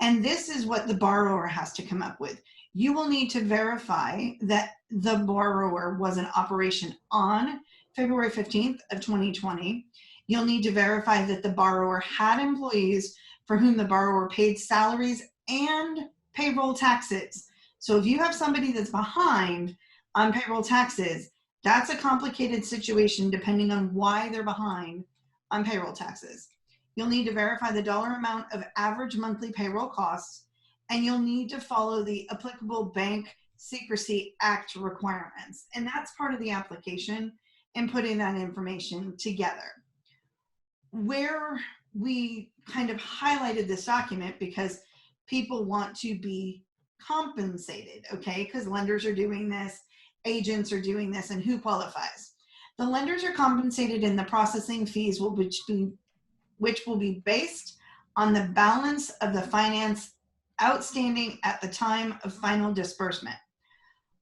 And this is what the borrower has to come up with. You will need to verify that the borrower was in operation on February 15th of 2020. You'll need to verify that the borrower had employees for whom the borrower paid salaries and payroll taxes. So if you have somebody that's behind on payroll taxes, that's a complicated situation depending on why they're behind on payroll taxes. You'll need to verify the dollar amount of average monthly payroll costs, and you'll need to follow the applicable Bank Secrecy Act requirements. And that's part of the application and putting that information together. Where we kind of highlighted this document because people want to be compensated, okay? Because lenders are doing this, agents are doing this, and who qualifies? The lenders are compensated in the processing fees, which will be based on the balance of the finance outstanding at the time of final disbursement.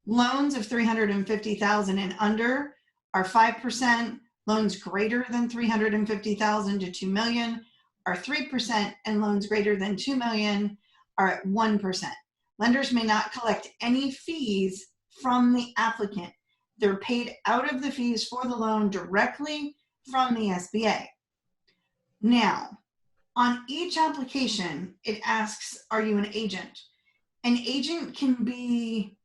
Loans of $350,000 and under are 5%. Loans greater than $350,000 to $2 million are 3%, and loans greater than $2 million are at 1%. Lenders may not collect any fees from the applicant. They're paid out of the fees for the loan directly from the SBA. Now, on each application, it asks, are you an agent? An agent can be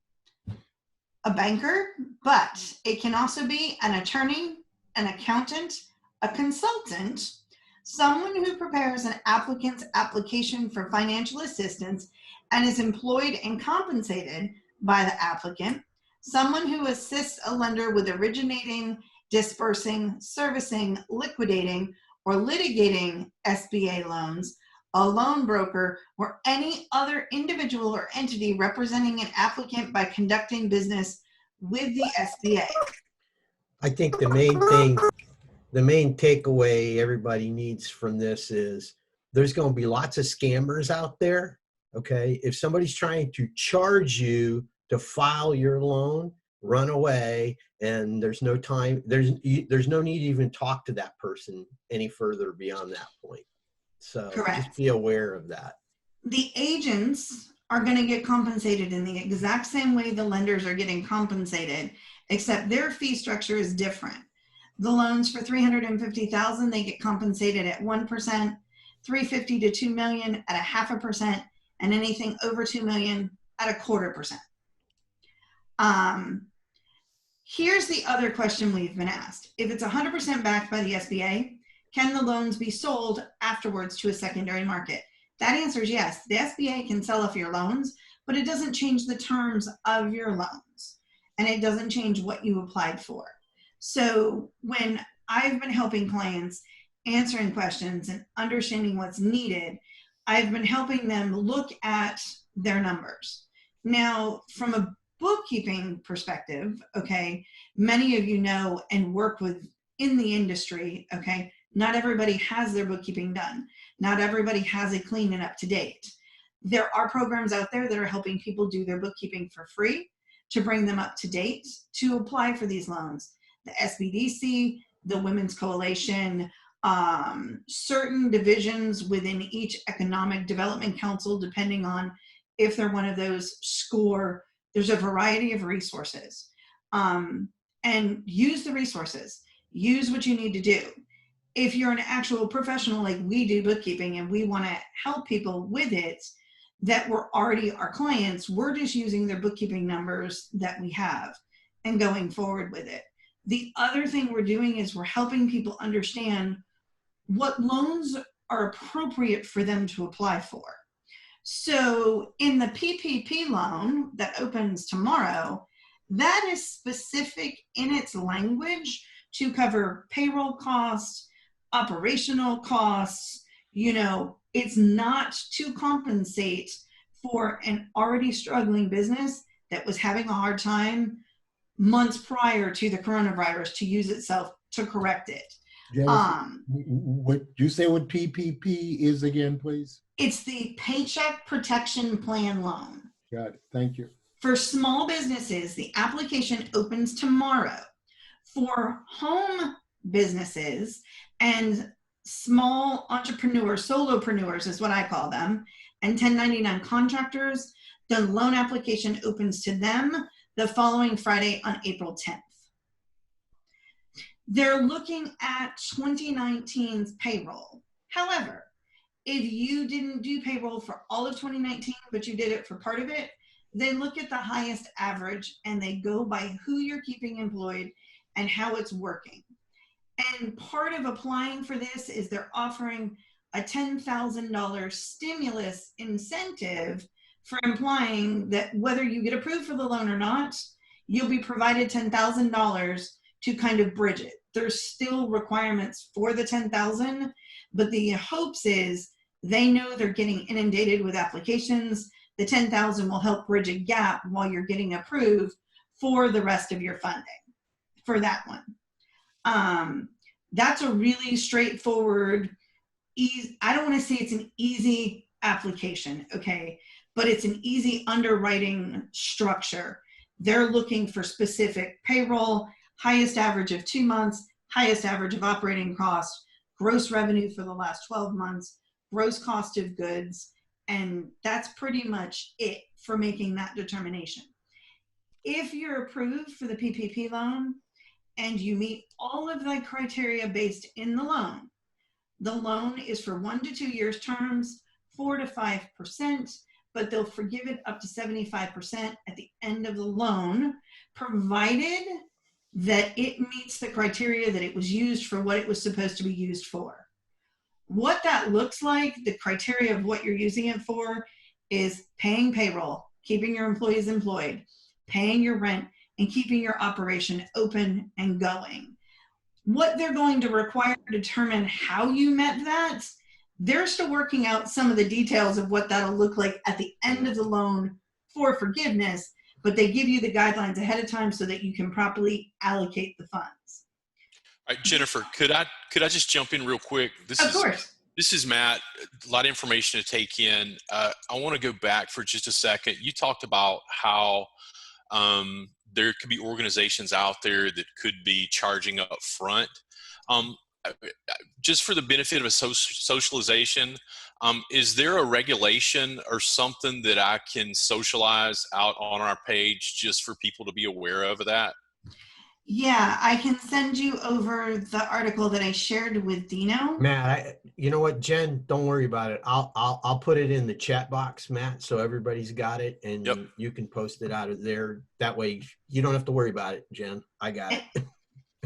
a banker, but it can also be an attorney, an accountant, a consultant, someone who prepares an applicant's application for financial assistance and is employed and compensated by the applicant, someone who assists a lender with originating, dispersing, servicing, liquidating, or litigating SBA loans, a loan broker, or any other individual or entity representing an applicant by conducting business with the SBA. I think the main takeaway everybody needs from this is there's going to be lots of scammers out there. Okay. If somebody's trying to charge you to file your loan, run away, and there's no time, there's no need to even talk to that person any further beyond that point. So Correct. Just be aware of that. The agents are going to get compensated in the exact same way the lenders are getting compensated, except their fee structure is different. The loans for $350,000, they get compensated at 1%, $350,000 to $2 million at 0.5%, and anything over $2 million at 0.25%. Here's the other question we've been asked. If it's 100% backed by the SBA, can the loans be sold afterwards to a secondary market? That answer is yes. The SBA can sell off your loans, but it doesn't change the terms of your loans, and it doesn't change what you applied for. So when I've been helping clients answering questions and understanding what's needed, I've been helping them look at their numbers. Now, from a bookkeeping perspective, okay, many of you know and work with in the industry, okay, not everybody has their bookkeeping done. Not everybody has it clean and up to date. There are programs out there that are helping people do their bookkeeping for free to bring them up to date to apply for these loans. The SBDC, the Women's Coalition, certain divisions within each Economic Development Council, depending on if they're one of those, SCORE. There's a variety of resources, and use the resources. Use what you need to do. If you're an actual professional like we do bookkeeping and we want to help people with it that were already our clients, we're just using their bookkeeping numbers that we have and going forward with it. The other thing we're doing is we're helping people understand what loans are appropriate for them to apply for. So in the PPP loan that opens tomorrow, that is specific in its language to cover payroll costs, operational costs. You know, it's not to compensate for an already struggling business that was having a hard time months prior to the coronavirus to use itself to correct it. What you say what PPP is again, please? It's the Paycheck Protection Plan loan. Got it. Thank you. For small businesses, the application opens tomorrow. For home businesses and small entrepreneurs, solopreneurs is what I call them, and 1099 contractors, the loan application opens to them the following Friday on April 10th. They're looking at 2019's payroll. However, if you didn't do payroll for all of 2019, but you did it for part of it, they look at the highest average and they go by who you're keeping employed and how it's working. And part of applying for this is they're offering a $10,000 stimulus incentive for implying that whether you get approved for the loan or not, you'll be provided $10,000 to kind of bridge it. There's still requirements for the $10,000, but the hopes is they know they're getting inundated with applications. The $10,000 will help bridge a gap while you're getting approved for the rest of your funding for that one. That's a really straightforward, I don't want to say it's an easy application, okay, but it's an easy underwriting structure. They're looking for specific payroll, highest average of 2 months, highest average of operating costs, gross revenue for the last 12 months, gross cost of goods, and that's pretty much it for making that determination. If you're approved for the PPP loan and you meet all of the criteria based in the loan is for 1 to 2 years terms, 4 to 5%, but they'll forgive it up to 75% at the end of the loan, provided that it meets the criteria that it was used for what it was supposed to be used for. What that looks like, the criteria of what you're using it for, is paying payroll, keeping your employees employed, paying your rent, and keeping your operation open and going. What they're going to require to determine how you met that, they're still working out some of the details of what that'll look like at the end of the loan for forgiveness, but they give you the guidelines ahead of time so that you can properly allocate the funds. All right, Jennifer, could I just jump in real quick? Of course. This is Matt. A lot of information to take in. I want to go back for just a second. You talked about how there could be organizations out there that could be charging up front. Just for the benefit of a socialization, is there a regulation or something that I can socialize out on our page just for people to be aware of that? Yeah, I can send you over the article that I shared with Dino. Matt, you know what, Jen, don't worry about it. I'll put it in the chat box, Matt, so everybody's got it, and yep, you can post it out of there. That way you don't have to worry about it, Jen. I got it. Okay.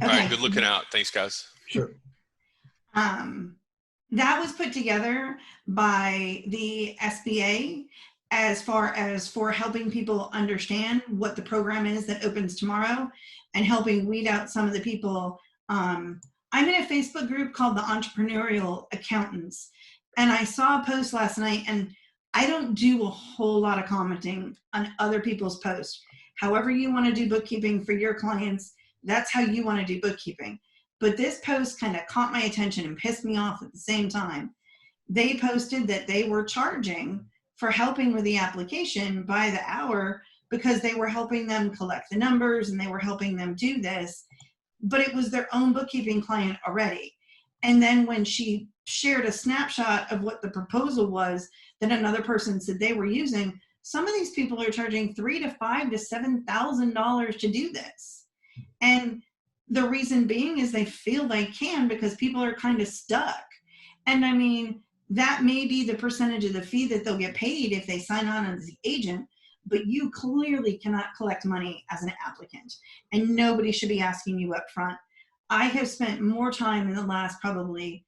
All right, good looking out. Thanks, guys. Sure. That was put together by the SBA as far as for helping people understand what the program is that opens tomorrow and helping weed out some of the people. I'm in a Facebook group called the Entrepreneurial Accountants, and I saw a post last night, and I don't do a whole lot of commenting on other people's posts. However you want to do bookkeeping for your clients, that's how you want to do bookkeeping. But this post kind of caught my attention and pissed me off at the same time. They posted that they were charging for helping with the application by the hour because they were helping them collect the numbers and they were helping them do this, but it was their own bookkeeping client already. And then when she shared a snapshot of what the proposal was that another person said they were using, some of these people are charging $3,000 to $5,000 to $7,000 to do this. And the reason being is they feel they can because people are kind of stuck. And I mean, that may be the percentage of the fee that they'll get paid if they sign on as the agent, but you clearly cannot collect money as an applicant, and nobody should be asking you up front. I have spent more time in the last probably,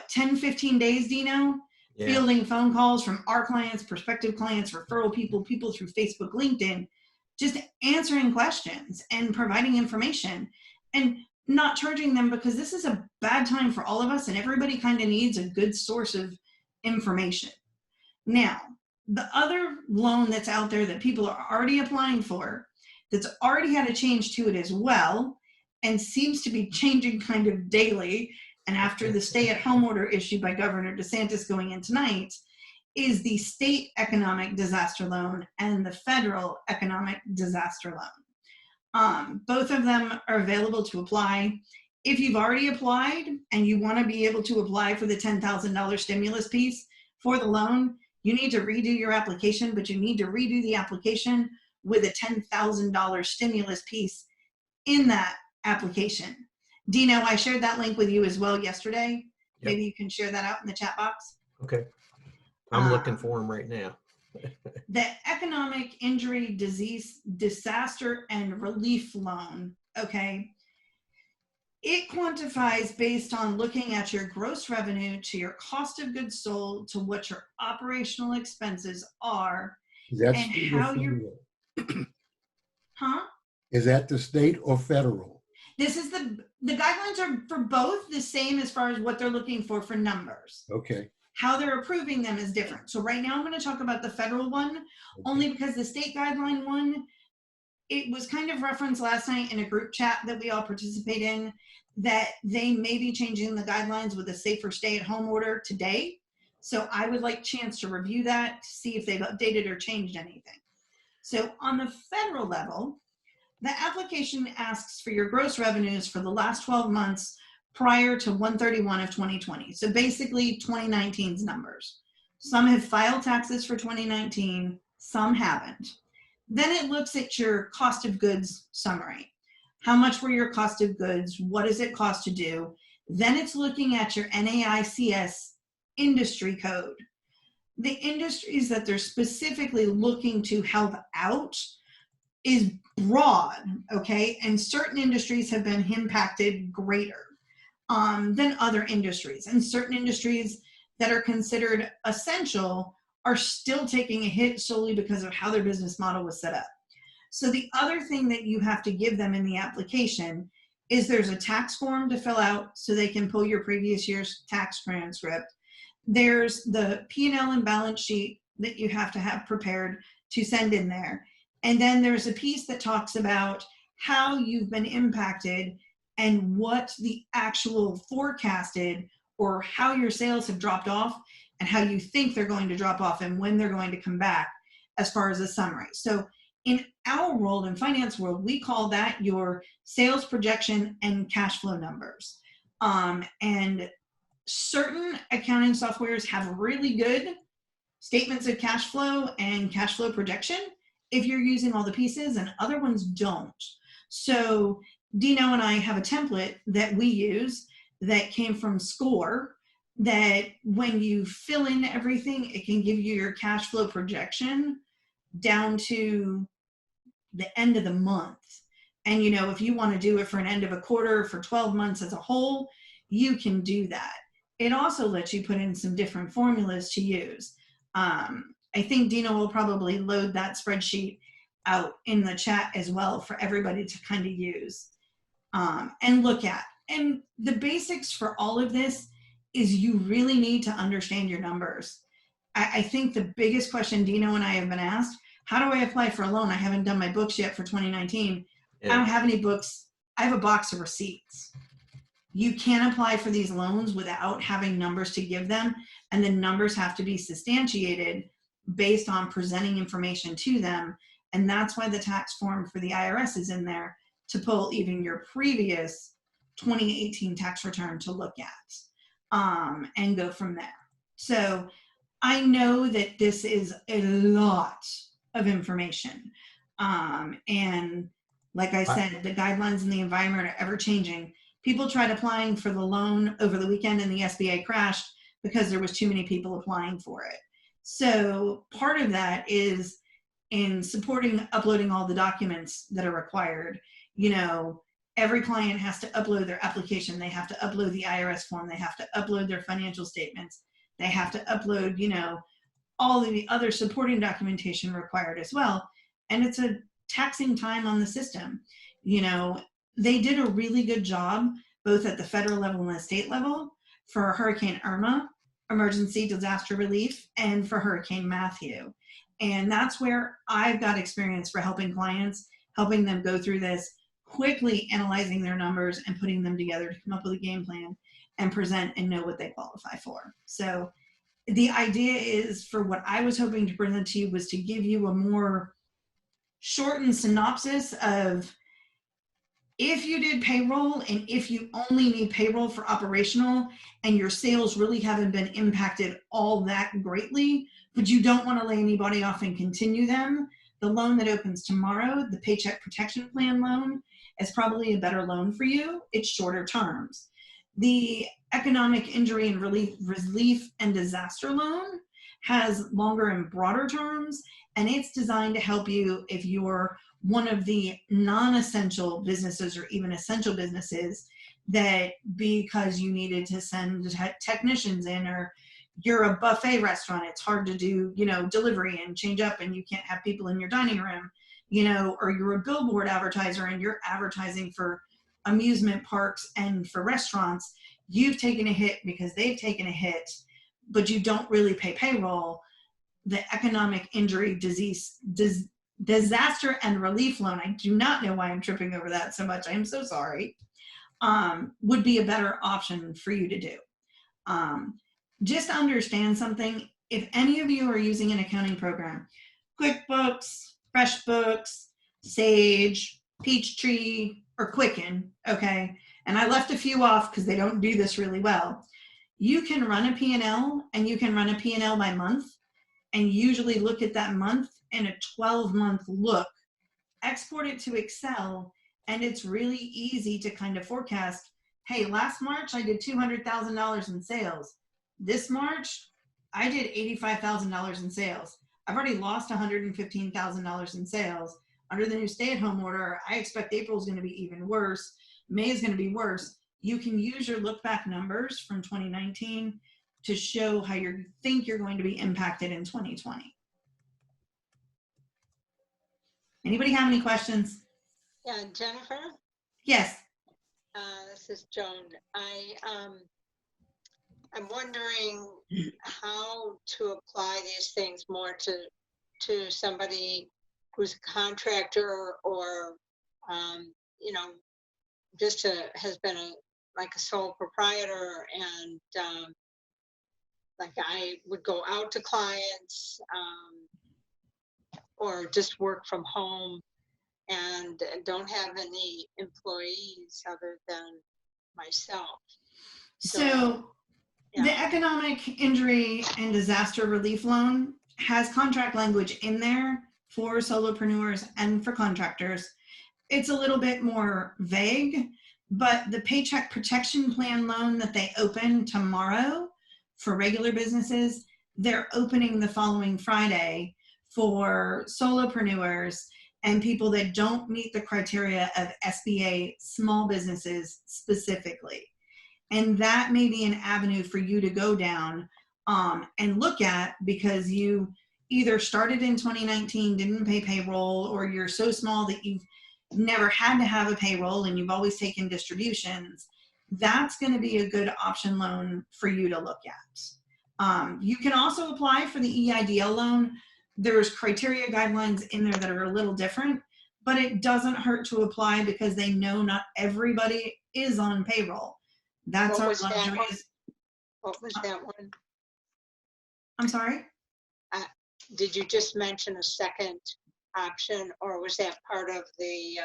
10, 15 days, Dino, fielding phone calls from our clients, prospective clients, referral people through Facebook, LinkedIn, just answering questions and providing information and not charging them because this is a bad time for all of us and everybody kind of needs a good source of information. Now, the other loan that's out there that people are already applying for, that's already had a change to it as well, and seems to be changing kind of daily, and after the stay-at-home order issued by Governor DeSantis going in tonight, is the state economic disaster loan and the federal economic disaster loan. Both of them are available to apply. If you've already applied and you want to be able to apply for the $10,000 stimulus piece for the loan, You need to redo your application, but you need to redo the application with a $10,000 stimulus piece in that application. Dino, I shared that link with you as well yesterday. Yep. Maybe you can share that out in the chat box. Okay. I'm looking for them right now. The economic injury, disease, disaster, and relief loan, okay, it quantifies based on looking at your gross revenue to your cost of goods sold to what your operational expenses are. Is that And state how or you're, federal? huh? Is that the state or federal? This is the guidelines are for both the same as far as what they're looking for numbers. Okay. How they're approving them is different. So right now I'm going to talk about the federal one, only because the state guideline one, it was kind of referenced last night in a group chat that we all participate in, that they may be changing the guidelines with a safer stay-at-home order today. So I would like chance to review that to see if they've updated or changed anything. So on the federal level, the application asks for your gross revenues for the last 12 months prior to 1/31 of 2020. So basically 2019's numbers. Some have filed taxes for 2019, some haven't. Then it looks at your cost of goods summary. How much were your cost of goods? What does it cost to do? Then it's looking at your NAICS industry code. The industries that they're specifically looking to help out is broad, okay? And certain industries have been impacted greater than other industries. And certain industries that are considered essential are still taking a hit solely because of how their business model was set up. So the other thing that you have to give them in the application is there's a tax form to fill out so they can pull your previous year's tax transcript. There's the P&L and balance sheet that you have to have prepared to send in there. And then there's a piece that talks about how you've been impacted and what the actual forecasted or how your sales have dropped off and how you think they're going to drop off and when they're going to come back as far as a summary. So in our world, in finance world, we call that your sales projection and cash flow numbers. And certain accounting softwares have really good statements of cash flow and cash flow projection if you're using all the pieces, and other ones don't. So Dino and I have a template that we use that came from SCORE, that when you fill in everything, it can give you your cash flow projection down to the end of the month. And you know, if you want to do it for an end of a quarter, for 12 months as a whole, you can do that. It also lets you put in some different formulas to use. I think Dino will probably load that spreadsheet out in the chat as well for everybody to kind of use and look at. And the basics for all of this is you really need to understand your numbers. I think the biggest question Dino and I have been asked, how do I apply for a loan? I haven't done my books yet for 2019. Yeah. I don't have any books. I have a box of receipts. You can't apply for these loans without having numbers to give them, and the numbers have to be substantiated based on presenting information to them. And that's why the tax form for the IRS is in there, to pull even your previous 2018 tax return to look at and go from there. So I know that this is a lot of information. And like I said, the guidelines and the environment are ever changing. People tried applying for the loan over the weekend and the SBA crashed because there was too many people applying for it. So part of that is in supporting uploading all the documents that are required. You know, every client has to upload their application. They have to upload the IRS form. They have to upload their financial statements. They have to upload, you know, all of the other supporting documentation required as well. And it's a taxing time on the system. You know, they did a really good job, both at the federal level and the state level, for Hurricane Irma, emergency disaster relief, and for Hurricane Matthew. And that's where I've got experience for helping clients, helping them go through this, quickly analyzing their numbers and putting them together to come up with a game plan and present and know what they qualify for. So the idea is, for what I was hoping to present to you, was to give you a more shortened synopsis of If you did payroll and if you only need payroll for operational and your sales really haven't been impacted all that greatly, but you don't want to lay anybody off and continue them, the loan that opens tomorrow, the Paycheck Protection Plan loan, is probably a better loan for you. It's shorter terms. The Economic Injury and Relief and Disaster Loan has longer and broader terms, and it's designed to help you if you're one of the non-essential businesses or even essential businesses that because you needed to send technicians in, or you're a buffet restaurant, it's hard to do, delivery and change up and you can't have people in your dining room, or you're a billboard advertiser and you're advertising for amusement parks and for restaurants. You've taken a hit because they've taken a hit, but you don't really pay payroll. The Economic Injury Disaster and Relief Loan, I do not know why I'm tripping over that so much, I am so sorry, would be a better option for you to do. Just understand something. If any of you are using an accounting program, QuickBooks, FreshBooks, Sage, Peachtree, or Quicken, okay, and I left a few off because they don't do this really well, you can run a P&L and you can run a P&L by month and usually look at that month in a 12-month look, export it to Excel, and it's really easy to kind of forecast, hey, last March I did $200,000 in sales. This March, I did $85,000 in sales. I've already lost $115,000 in sales. Under the new stay-at-home order, I expect April is going to be even worse. May is going to be worse. You can use your look-back numbers from 2019 to show how you think you're going to be impacted in 2020. Anybody have any questions? Yeah, Jennifer? Yes. This is Joan. I'm wondering how to apply these things more to somebody who's a contractor or, just has been like a sole proprietor, and like I would go out to clients or just work from home and don't have any employees other than myself. So yeah. The Economic Injury and Disaster Relief Loan has contract language in there for solopreneurs and for contractors. It's a little bit more vague, but the Paycheck Protection Plan loan that they open tomorrow for regular businesses, they're opening the following Friday for solopreneurs and people that don't meet the criteria of SBA small businesses specifically. And that may be an avenue for you to go down and look at, because you either started in 2019, didn't pay payroll, or you're so small that you've never had to have a payroll and you've always taken distributions. That's going to be a good option loan for you to look at. You can also apply for the EIDL loan. There's criteria guidelines in there that are a little different, but it doesn't hurt to apply because they know not everybody is on payroll. That's our luxury. What was that one? I'm sorry? Did you just mention a second option, or was that part of the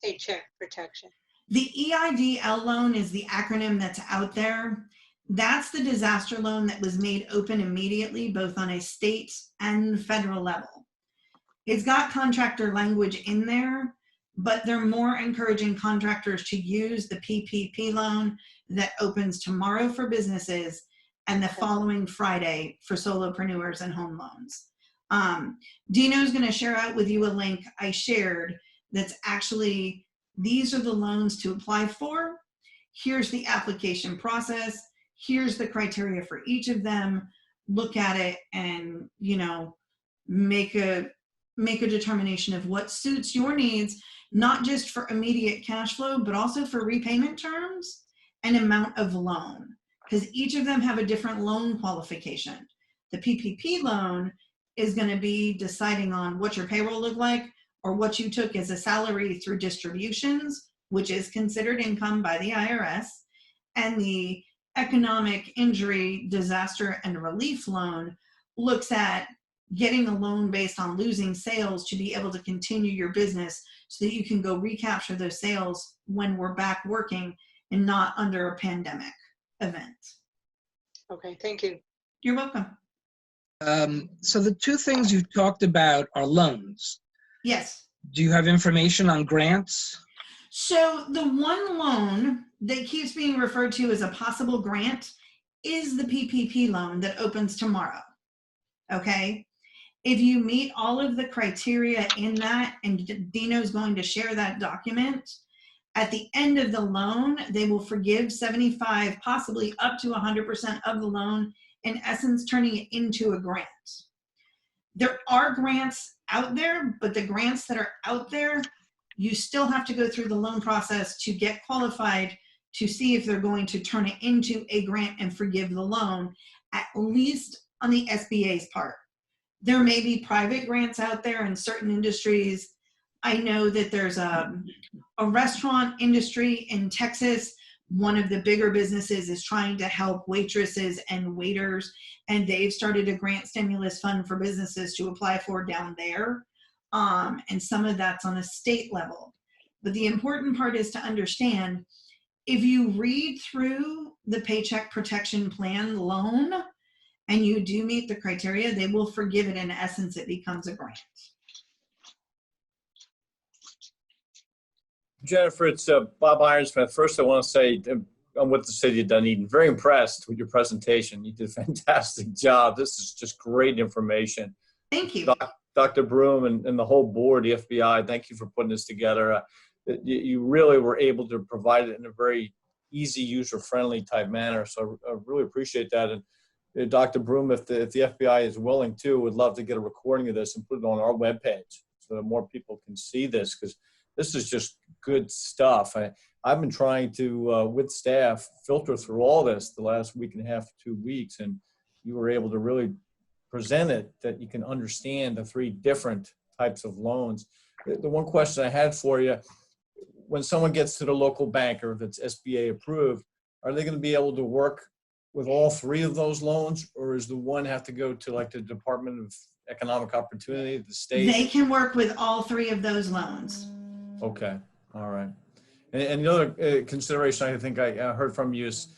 paycheck protection? The EIDL loan is the acronym that's out there. That's the disaster loan that was made open immediately, both on a state and federal level. It's got contractor language in there, but they're more encouraging contractors to use the PPP loan that opens tomorrow for businesses and the following Friday for solopreneurs and home loans. Dino's going to share out with you a link I shared that's actually, these are the loans to apply for. Here's the application process. Here's the criteria for each of them. Look at it and, make a determination of what suits your needs, not just for immediate cash flow, but also for repayment terms and amount of loan, because each of them have a different loan qualification. The PPP loan is going to be deciding on what your payroll looked like or what you took as a salary through distributions, which is considered income by the IRS. And the Economic Injury, Disaster, and Relief loan looks at getting a loan based on losing sales to be able to continue your business so that you can go recapture those sales when we're back working and not under a pandemic event. Okay, thank you. You're welcome. So the two things you talked about are loans. Yes. Do you have information on grants? So the one loan that keeps being referred to as a possible grant is the PPP loan that opens tomorrow. Okay. If you meet all of the criteria in that, and Dino's going to share that document, at the end of the loan, they will forgive 75, possibly up to 100% of the loan, in essence, turning it into a grant. There are grants out there, but the grants that are out there, you still have to go through the loan process to get qualified to see if they're going to turn it into a grant and forgive the loan, at least on the SBA's part. There may be private grants out there in certain industries. I know that there's a restaurant industry in Texas. One of the bigger businesses is trying to help waitresses and waiters, and they've started a grant stimulus fund for businesses to apply for down there. And some of that's on a state level. But the important part is to understand, if you read through the Paycheck Protection Plan loan and you do meet the criteria, they will forgive it. In essence, it becomes a grant. Jennifer, it's Bob Ironsmith. First, I want to say I'm with the city of Dunedin. Very impressed with your presentation. You did a fantastic job. This is just great information. Thank you. Dr. Broom and the whole board, the FBI, thank you for putting this together. You really were able to provide it in a very easy, user-friendly type manner. So I really appreciate that. And Dr. Broom, if the FBI is willing to, would love to get a recording of this and put it on our webpage so that more people can see this, because this is just good stuff. I've been trying to, with staff, filter through all this the last week and a half, 2 weeks, and you were able to really present it that you can understand the three different types of loans. The one question I had for you, when someone gets to the local bank, or if it's SBA approved, are they going to be able to work with all three of those loans, or is the one have to go to like the Department of Economic Opportunity, the state? They can work with all three of those loans. Okay, all right. And the other consideration I think I heard from you is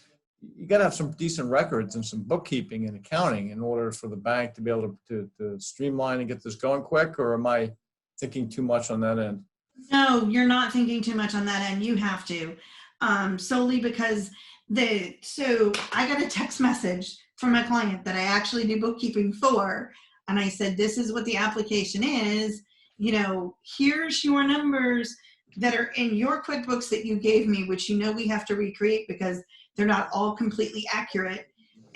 you got to have some decent records and some bookkeeping and accounting in order for the bank to be able to streamline and get this going quick, or am I thinking too much on that end? No, you're not thinking too much on that end. You have to, solely because so I got a text message from a client that I actually do bookkeeping for. And I said, this is what the application is. You know, here's your numbers that are in your QuickBooks that you gave me, which you know we have to recreate because they're not all completely accurate.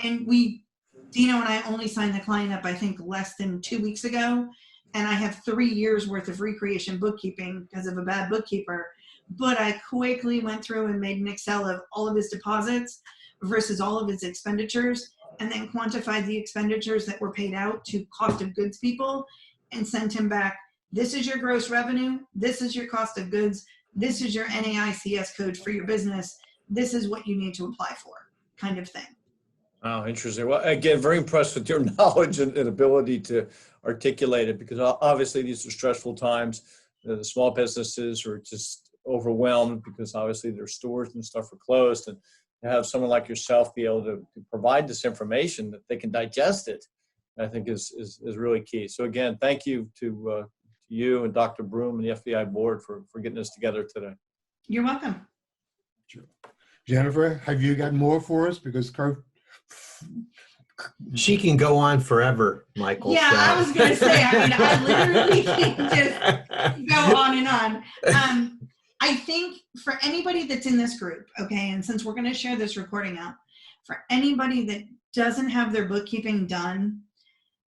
And Dino and I only signed the client up, I think, less than 2 weeks ago. And I have 3 years worth of recreation bookkeeping because of a bad bookkeeper. But I quickly went through and made an Excel of all of his deposits versus all of his expenditures, and then quantified the expenditures that were paid out to cost of goods people and sent him back, this is your gross revenue, this is your cost of goods, this is your NAICS code for your business, this is what you need to apply for, kind of thing. Oh, interesting. Well, again, very impressed with your knowledge and ability to articulate it, because obviously these are stressful times. The small businesses are just overwhelmed because obviously their stores and stuff are closed, and to have someone like yourself be able to provide this information that they can digest it, I think is really key. So again, thank you to you and Dr. Broom and the FBI board for getting this together today. You're welcome. Jennifer, have you got more for us? Because She can go on forever, Michael. Yeah, so. I was going to say, I mean, I literally can just go on and on. I think for anybody that's in this group, okay, and since we're going to share this recording out, for anybody that doesn't have their bookkeeping done,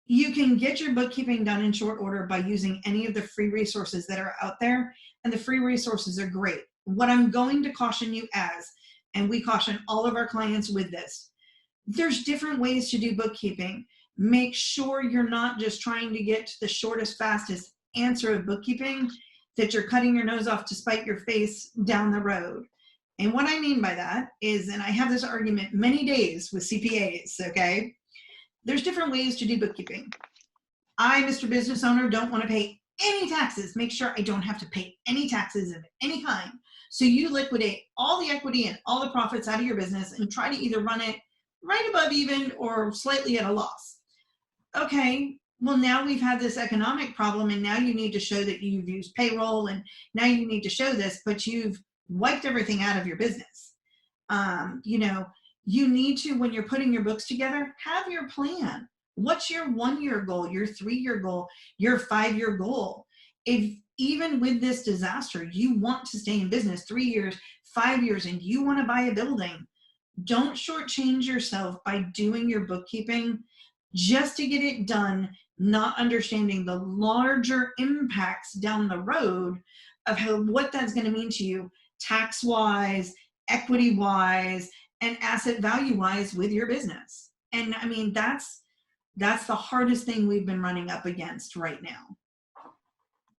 you can get your bookkeeping done in short order by using any of the free resources that are out there, and the free resources are great. What I'm going to caution you as, and we caution all of our clients with this, there's different ways to do bookkeeping. Make sure you're not just trying to get to the shortest, fastest answer of bookkeeping, that you're cutting your nose off to spite your face down the road. And what I mean by that is, and I have this argument many days with CPAs, okay? There's different ways to do bookkeeping. I, Mr. Business Owner, don't want to pay any taxes. Make sure I don't have to pay any taxes of any kind. So you liquidate all the equity and all the profits out of your business and try to either run it right above even or slightly at a loss. Okay, well, now we've had this economic problem, and now you need to show that you've used payroll, and now you need to show this, but you've wiped everything out of your business. You know, you need to, when you're putting your books together, have your plan. What's your 1-year goal, your 3-year goal, your 5-year goal? If even with this disaster, you want to stay in business 3 years, 5 years, and you want to buy a building, don't shortchange yourself by doing your bookkeeping just to get it done, not understanding the larger impacts down the road of what that's going to mean to you tax-wise, equity-wise, and asset value-wise with your business. And I mean, that's the hardest thing we've been running up against right now.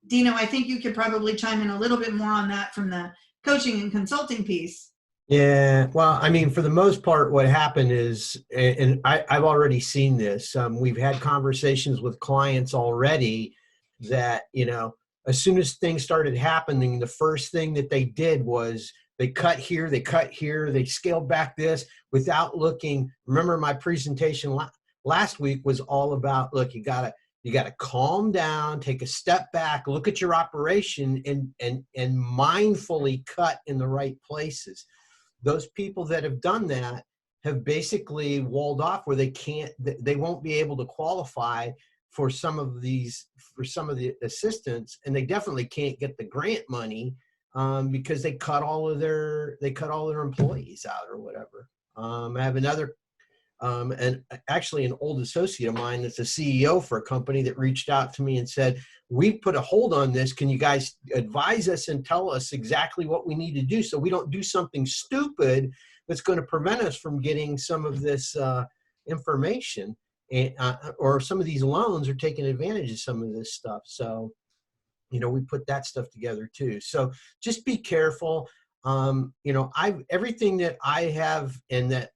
Dino, I think you could probably chime in a little bit more on that from the coaching and consulting piece. Yeah, well, I mean, for the most part, what happened is, and I've already seen this, we've had conversations with clients already that, you know, as soon as things started happening, the first thing that they did was they cut here, they scaled back this without looking. Remember my presentation last week was all about, look, you gotta calm down, take a step back, look at your operation and mindfully cut in the right places. Those people that have done that have basically walled off where they won't be able to qualify for some of the assistance, and they definitely can't get the grant money because they cut all their employees out or whatever. I have another and actually an old associate of mine that's a CEO for a company that reached out to me and said, we put a hold on this. Can you guys advise us and tell us exactly what we need to do so we don't do something stupid that's going to prevent us from getting some of this information and, or some of these loans are taking advantage of some of this stuff. So, you know, we put that stuff together too. So just be careful. You know, everything that I have and that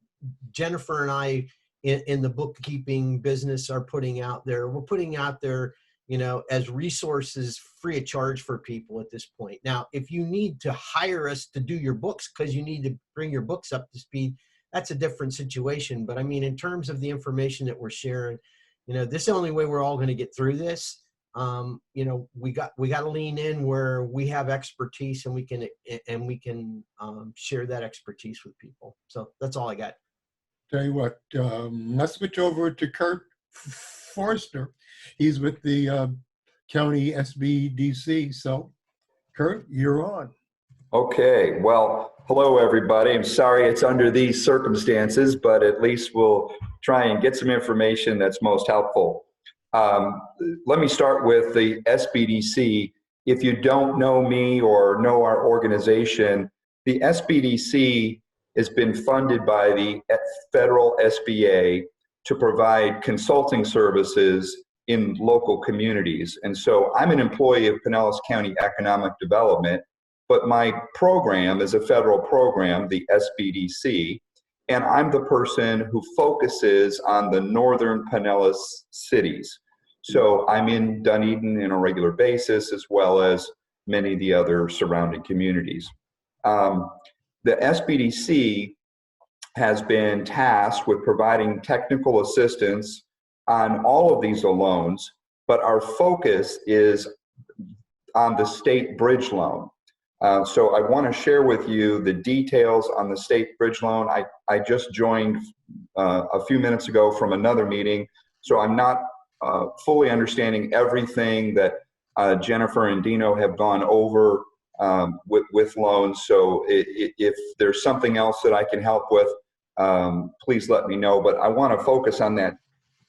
Jennifer and I in the bookkeeping business are putting out there, we're putting out there, you know, as resources free of charge for people at this point. Now, if you need to hire us to do your books because you need to bring your books up to speed, that's a different situation. But I mean, in terms of the information that we're sharing, you know, this is the only way we're all going to get through this. You know, we got to lean in where we have expertise and we can share that expertise with people. So that's all I got. Tell you what, let's switch over to Kurt Forster. He's with the county SBDC. So, Kurt, you're on. Okay. Well, hello, everybody. I'm sorry it's under these circumstances, but at least we'll try and get some information that's most helpful. Let me start with the SBDC. If you don't know me or know our organization, the SBDC has been funded by the federal SBA to provide consulting services in local communities. And so I'm an employee of Pinellas County Economic Development, but my program is a federal program, the SBDC, and I'm the person who focuses on the northern Pinellas cities. So I'm in Dunedin on a regular basis, as well as many of the other surrounding communities. The SBDC has been tasked with providing technical assistance on all of these loans, but our focus is on the state bridge loan. So I want to share with you the details on the state bridge loan. I just joined a few minutes ago from another meeting, so I'm not fully understanding everything that Jennifer and Dino have gone over with loans. So if there's something else that I can help with, please let me know. But I want to focus on that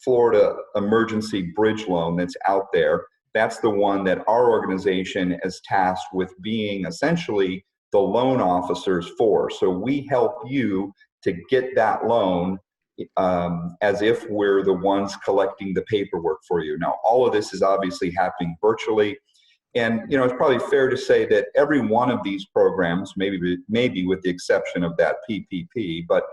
Florida emergency bridge loan that's out there. That's the one that our organization is tasked with being essentially the loan officers for. So we help you to get that loan as if we're the ones collecting the paperwork for you. Now, all of this is obviously happening virtually. And, you know, it's probably fair to say that every one of these programs, maybe with the exception of that PPP, but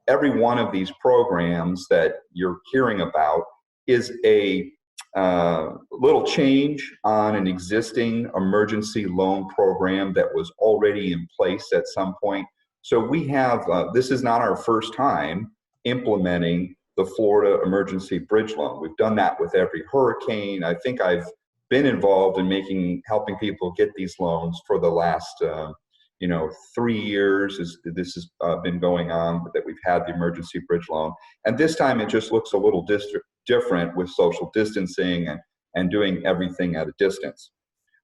every one of these programs that you're hearing about is a little change on an existing emergency loan program that was already in place at some point. So we have, this is not our first time implementing the Florida Emergency Bridge Loan. We've done that with every hurricane. I think I've been involved in helping people get these loans for the last 3 years. This has been going on, that we've had the emergency bridge loan. And this time it just looks a little different with social distancing and doing everything at a distance.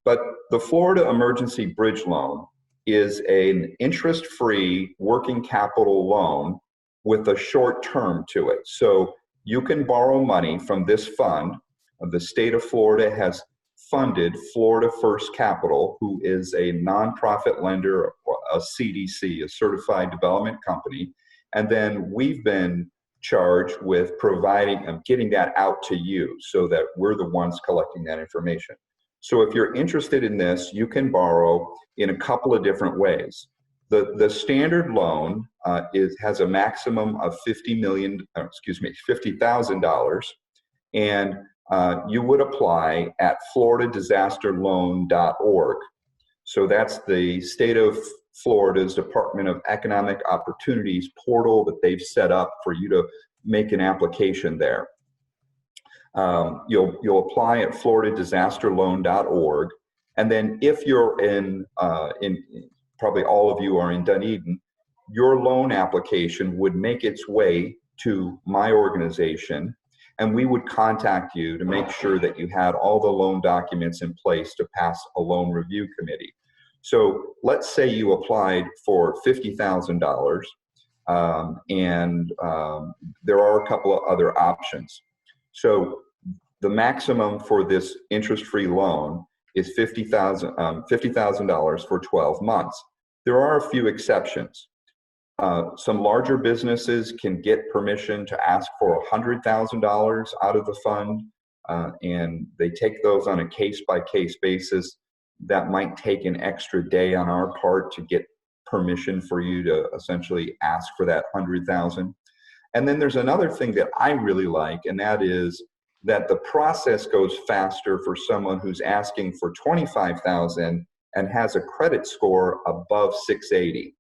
But the Florida Emergency Bridge Loan is an interest-free working capital loan with a short term to it. So you can borrow money from this fund. The state of Florida has funded Florida First Capital, who is a nonprofit lender, a CDC, a Certified Development Company. And then we've been charged with getting that out to you so that we're the ones collecting that information. So if you're interested in this, you can borrow in a couple of different ways. The standard loan has a maximum of $50,000, and you would apply at floridadisasterloan.org. So that's the state of Florida's Department of Economic Opportunities portal that they've set up for you to make an application there. You'll apply at floridadisasterloan.org, and then if you're in probably all of you are in Dunedin, your loan application would make its way to my organization, and we would contact you to make sure that you had all the loan documents in place to pass a loan review committee. So let's say you applied for $50,000, and there are a couple of other options. So the maximum for this interest-free loan is $50,000 for 12 months. There are a few exceptions. Some larger businesses can get permission to ask for $100,000 out of the fund, and they take those on a case-by-case basis. That might take an extra day on our part to get permission for you to essentially ask for that $100,000. And then there's another thing that I really like, and that is that the process goes faster for someone who's asking for $25,000 and has a credit score above 680.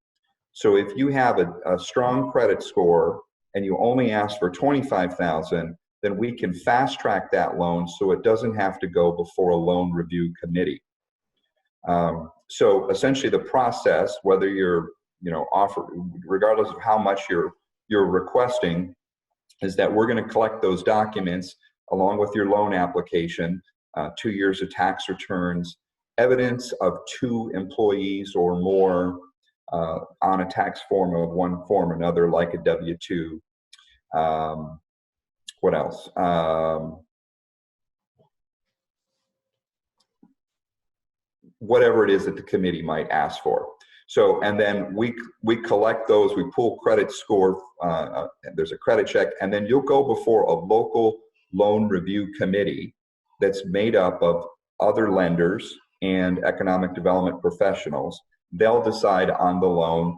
So if you have a strong credit score and you only ask for $25,000, then we can fast track that loan so it doesn't have to go before a loan review committee. So essentially the process, whether you're regardless of how much you're requesting, is that we're going to collect those documents along with your loan application, 2 years of tax returns, evidence of 2 employees or more on a tax form of one form or another, like a W-2. What else? Whatever it is that the committee might ask for. So, and then we collect those, we pull credit score, there's a credit check, and then you'll go before a local loan review committee that's made up of other lenders and economic development professionals. They'll decide on the loan.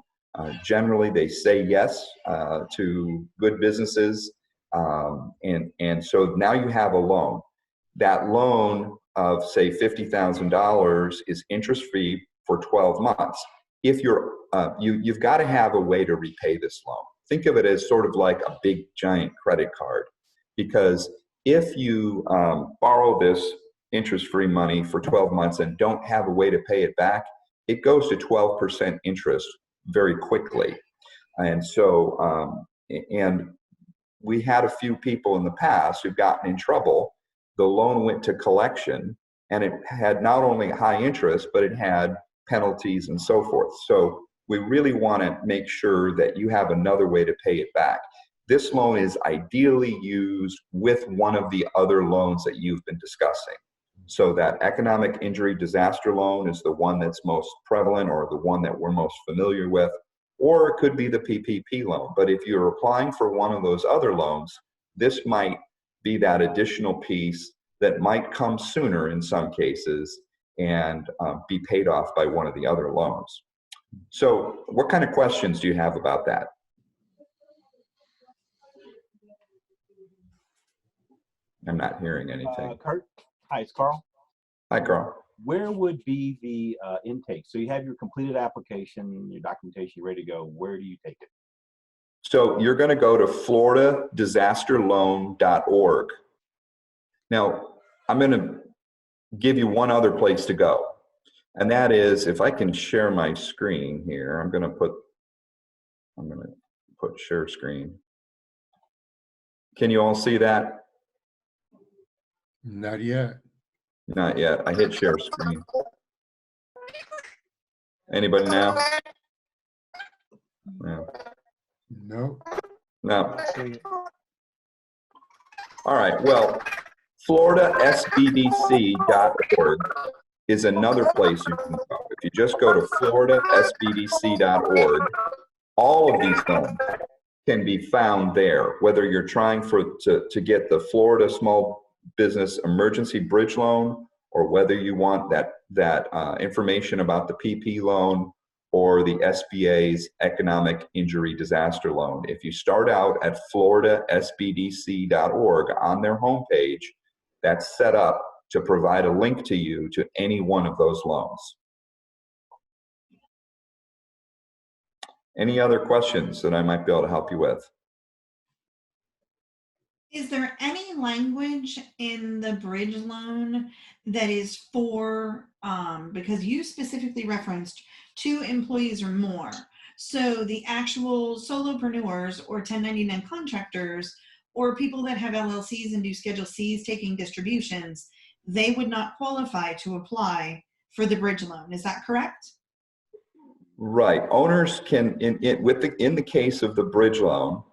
Generally, they say yes to good businesses, and so now you have a loan. That loan of, say, $50,000 is interest-free for 12 months. If you've got to have a way to repay this loan. Think of it as sort of like a big, giant credit card, because if you borrow this interest-free money for 12 months and don't have a way to pay it back, it goes to 12% interest very quickly. And so, and we had a few people in the past who've gotten in trouble. The loan went to collection, and it had not only high interest, but it had penalties and so forth. So we really want to make sure that you have another way to pay it back. This loan is ideally used with one of the other loans that you've been discussing. So that economic injury disaster loan is the one that's most prevalent, or the one that we're most familiar with, or it could be the PPP loan. But if you're applying for one of those other loans, this might be that additional piece that might come sooner in some cases and be paid off by one of the other loans. So what kind of questions do you have about that? I'm not hearing anything. Kurt, hi, it's Carl. Hi, Carl. Where would be the intake? So you have your completed application, your documentation, you're ready to go. Where do you take it? So you're going to go to floridadisasterloan.org. Now, I'm going to give you one other place to go. And that is, if I can share my screen here, I'm going to put share screen. Can you all see that? Not yet. Not yet. I hit share screen. Anybody now? No. No. No. All right. Well, floridasbdc.org is another place you can go. If you just go to floridasbdc.org, all of these loans can be found there, whether you're trying to get the Florida Small Business Emergency Bridge Loan, or whether you want that information about the PP loan or the SBA's Economic Injury Disaster Loan. If you start out at floridasbdc.org on their homepage, that's set up to provide a link to you to any one of those loans. Any other questions that I might be able to help you with? Is there any language in the bridge loan that is for, because you specifically referenced 2 employees or more, so the actual solopreneurs or 1099 contractors or people that have LLCs and do Schedule Cs taking distributions, they would not qualify to apply for the bridge loan. Is that correct? Right. Owners can, in the case of the bridge loan,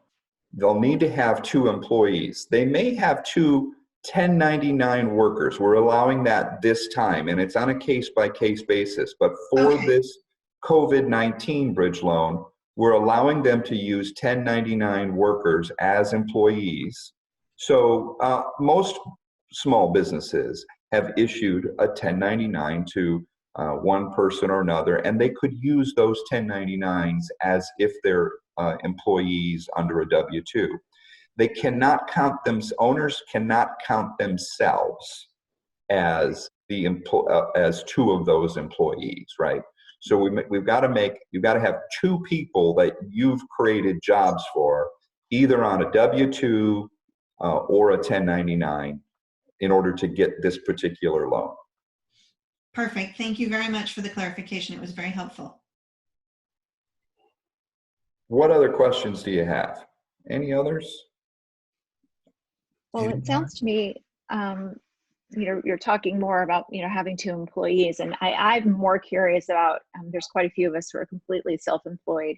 they'll need to have 2 employees. They may have 2 1099 workers. We're allowing that this time, and it's on a case-by-case basis. But for this COVID-19 bridge loan, we're allowing them to use 1099 workers as employees. So most small businesses have issued a 1099 to one person or another, and they could use those 1099s as if they're employees under a W-2. They cannot count them. Owners cannot count themselves as as 2 of those employees, right? So you've got to have 2 people that you've created jobs for, either on a W-2 or a 1099, in order to get this particular loan. Perfect. Thank you very much for the clarification. It was very helpful. What other questions do you have? Any others? Well, it sounds to me, you're talking more about, having 2 employees, and I'm more curious about, there's quite a few of us who are completely self-employed,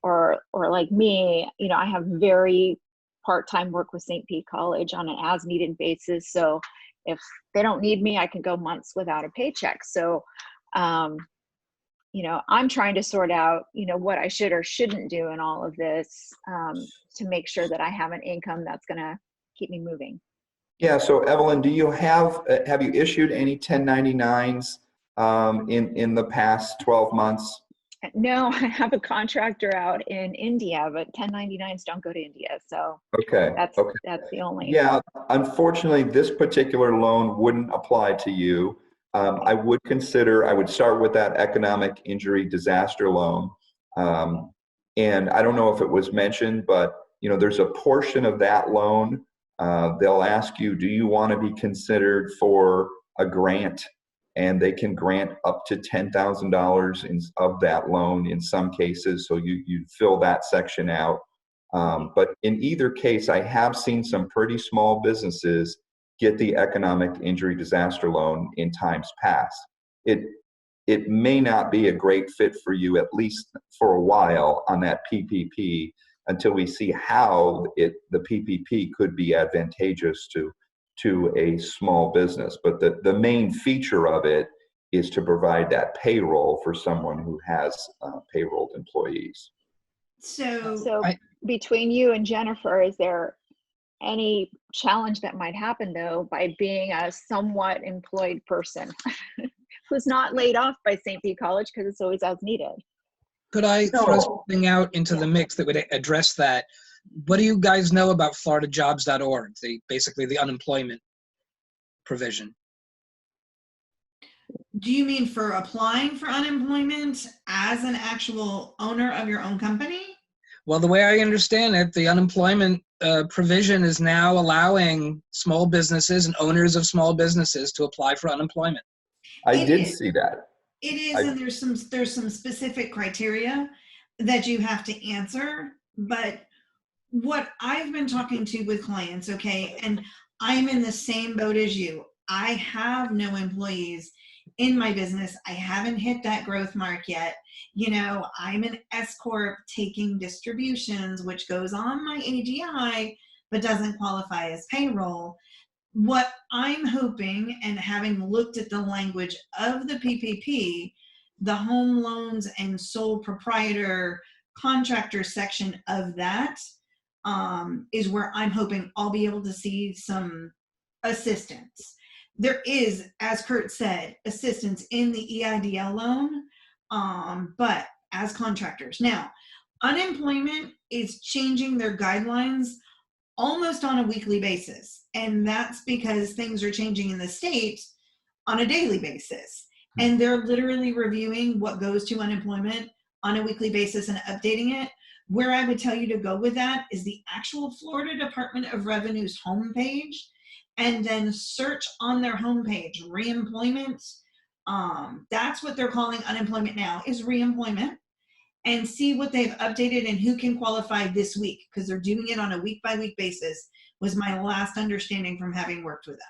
or like me, I have very part-time work with St. Pete College on an as-needed basis. So if they don't need me, I can go months without a paycheck. So, I'm trying to sort out, what I should or shouldn't do in all of this to make sure that I have an income that's going to keep me moving. Yeah. So Evelyn, do you have you issued any 1099s in the past 12 months? No, I have a contractor out in India, but 1099s don't go to India. So that's the only. Yeah. Unfortunately, this particular loan wouldn't apply to you. I would start with that economic injury disaster loan. And I don't know if it was mentioned, but there's a portion of that loan. They'll ask you, do you want to be considered for a grant? And they can grant up to $10,000 of that loan in some cases. So you fill that section out. But in either case, I have seen some pretty small businesses get the economic injury disaster loan in times past. It may not be a great fit for you, at least for a while, on that PPP, until we see how the PPP could be advantageous to a small business. But the main feature of it is to provide that payroll for someone who has payrolled employees. So between you and Jennifer, is there any challenge that might happen, though, by being a somewhat employed person who's not laid off by St. Pete College because it's always as needed? Could I throw something out into the mix that would address that? What do you guys know about floridajobs.org, basically the unemployment provision? Do you mean for applying for unemployment as an actual owner of your own company? Well, the way I understand it, the unemployment provision is now allowing small businesses and owners of small businesses to apply for unemployment. I did see that. It is, and there's some specific criteria that you have to answer. But what I've been talking to with clients, okay, and I'm in the same boat as you. I have no employees in my business. I haven't hit that growth mark yet. You know, I'm an S Corp taking distributions, which goes on my AGI, but doesn't qualify as payroll. What I'm hoping, and having looked at the language of the PPP, the home loans and sole proprietor contractor section of that is where I'm hoping I'll be able to see some assistance. There is, as Kurt said, assistance in the EIDL loan, but as contractors. Now, unemployment is changing their guidelines almost on a weekly basis. And that's because things are changing in the state on a daily basis. And they're literally reviewing what goes to unemployment on a weekly basis and updating it. Where I would tell you to go with that is the actual Florida Department of Revenue's homepage, and then search on their homepage, reemployment. That's what they're calling unemployment now, is reemployment, and see what they've updated and who can qualify this week, because they're doing it on a week-by-week basis, was my last understanding from having worked with that.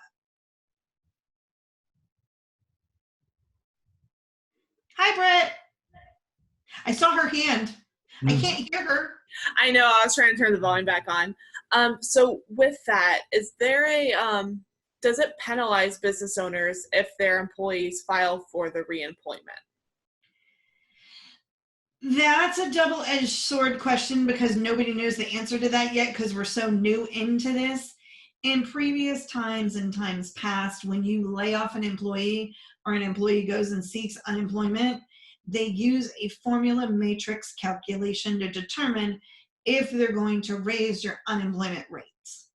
Hi, Brett. I saw her hand. I can't hear her. I know, I was trying to turn the volume back on. So with that, is there a, does it penalize business owners if their employees file for the reemployment? That's a double-edged sword question, because nobody knows the answer to that yet, because we're so new into this. In previous times and times past, when you lay off an employee or an employee goes and seeks unemployment, they use a formula matrix calculation to determine if they're going to raise your unemployment rates.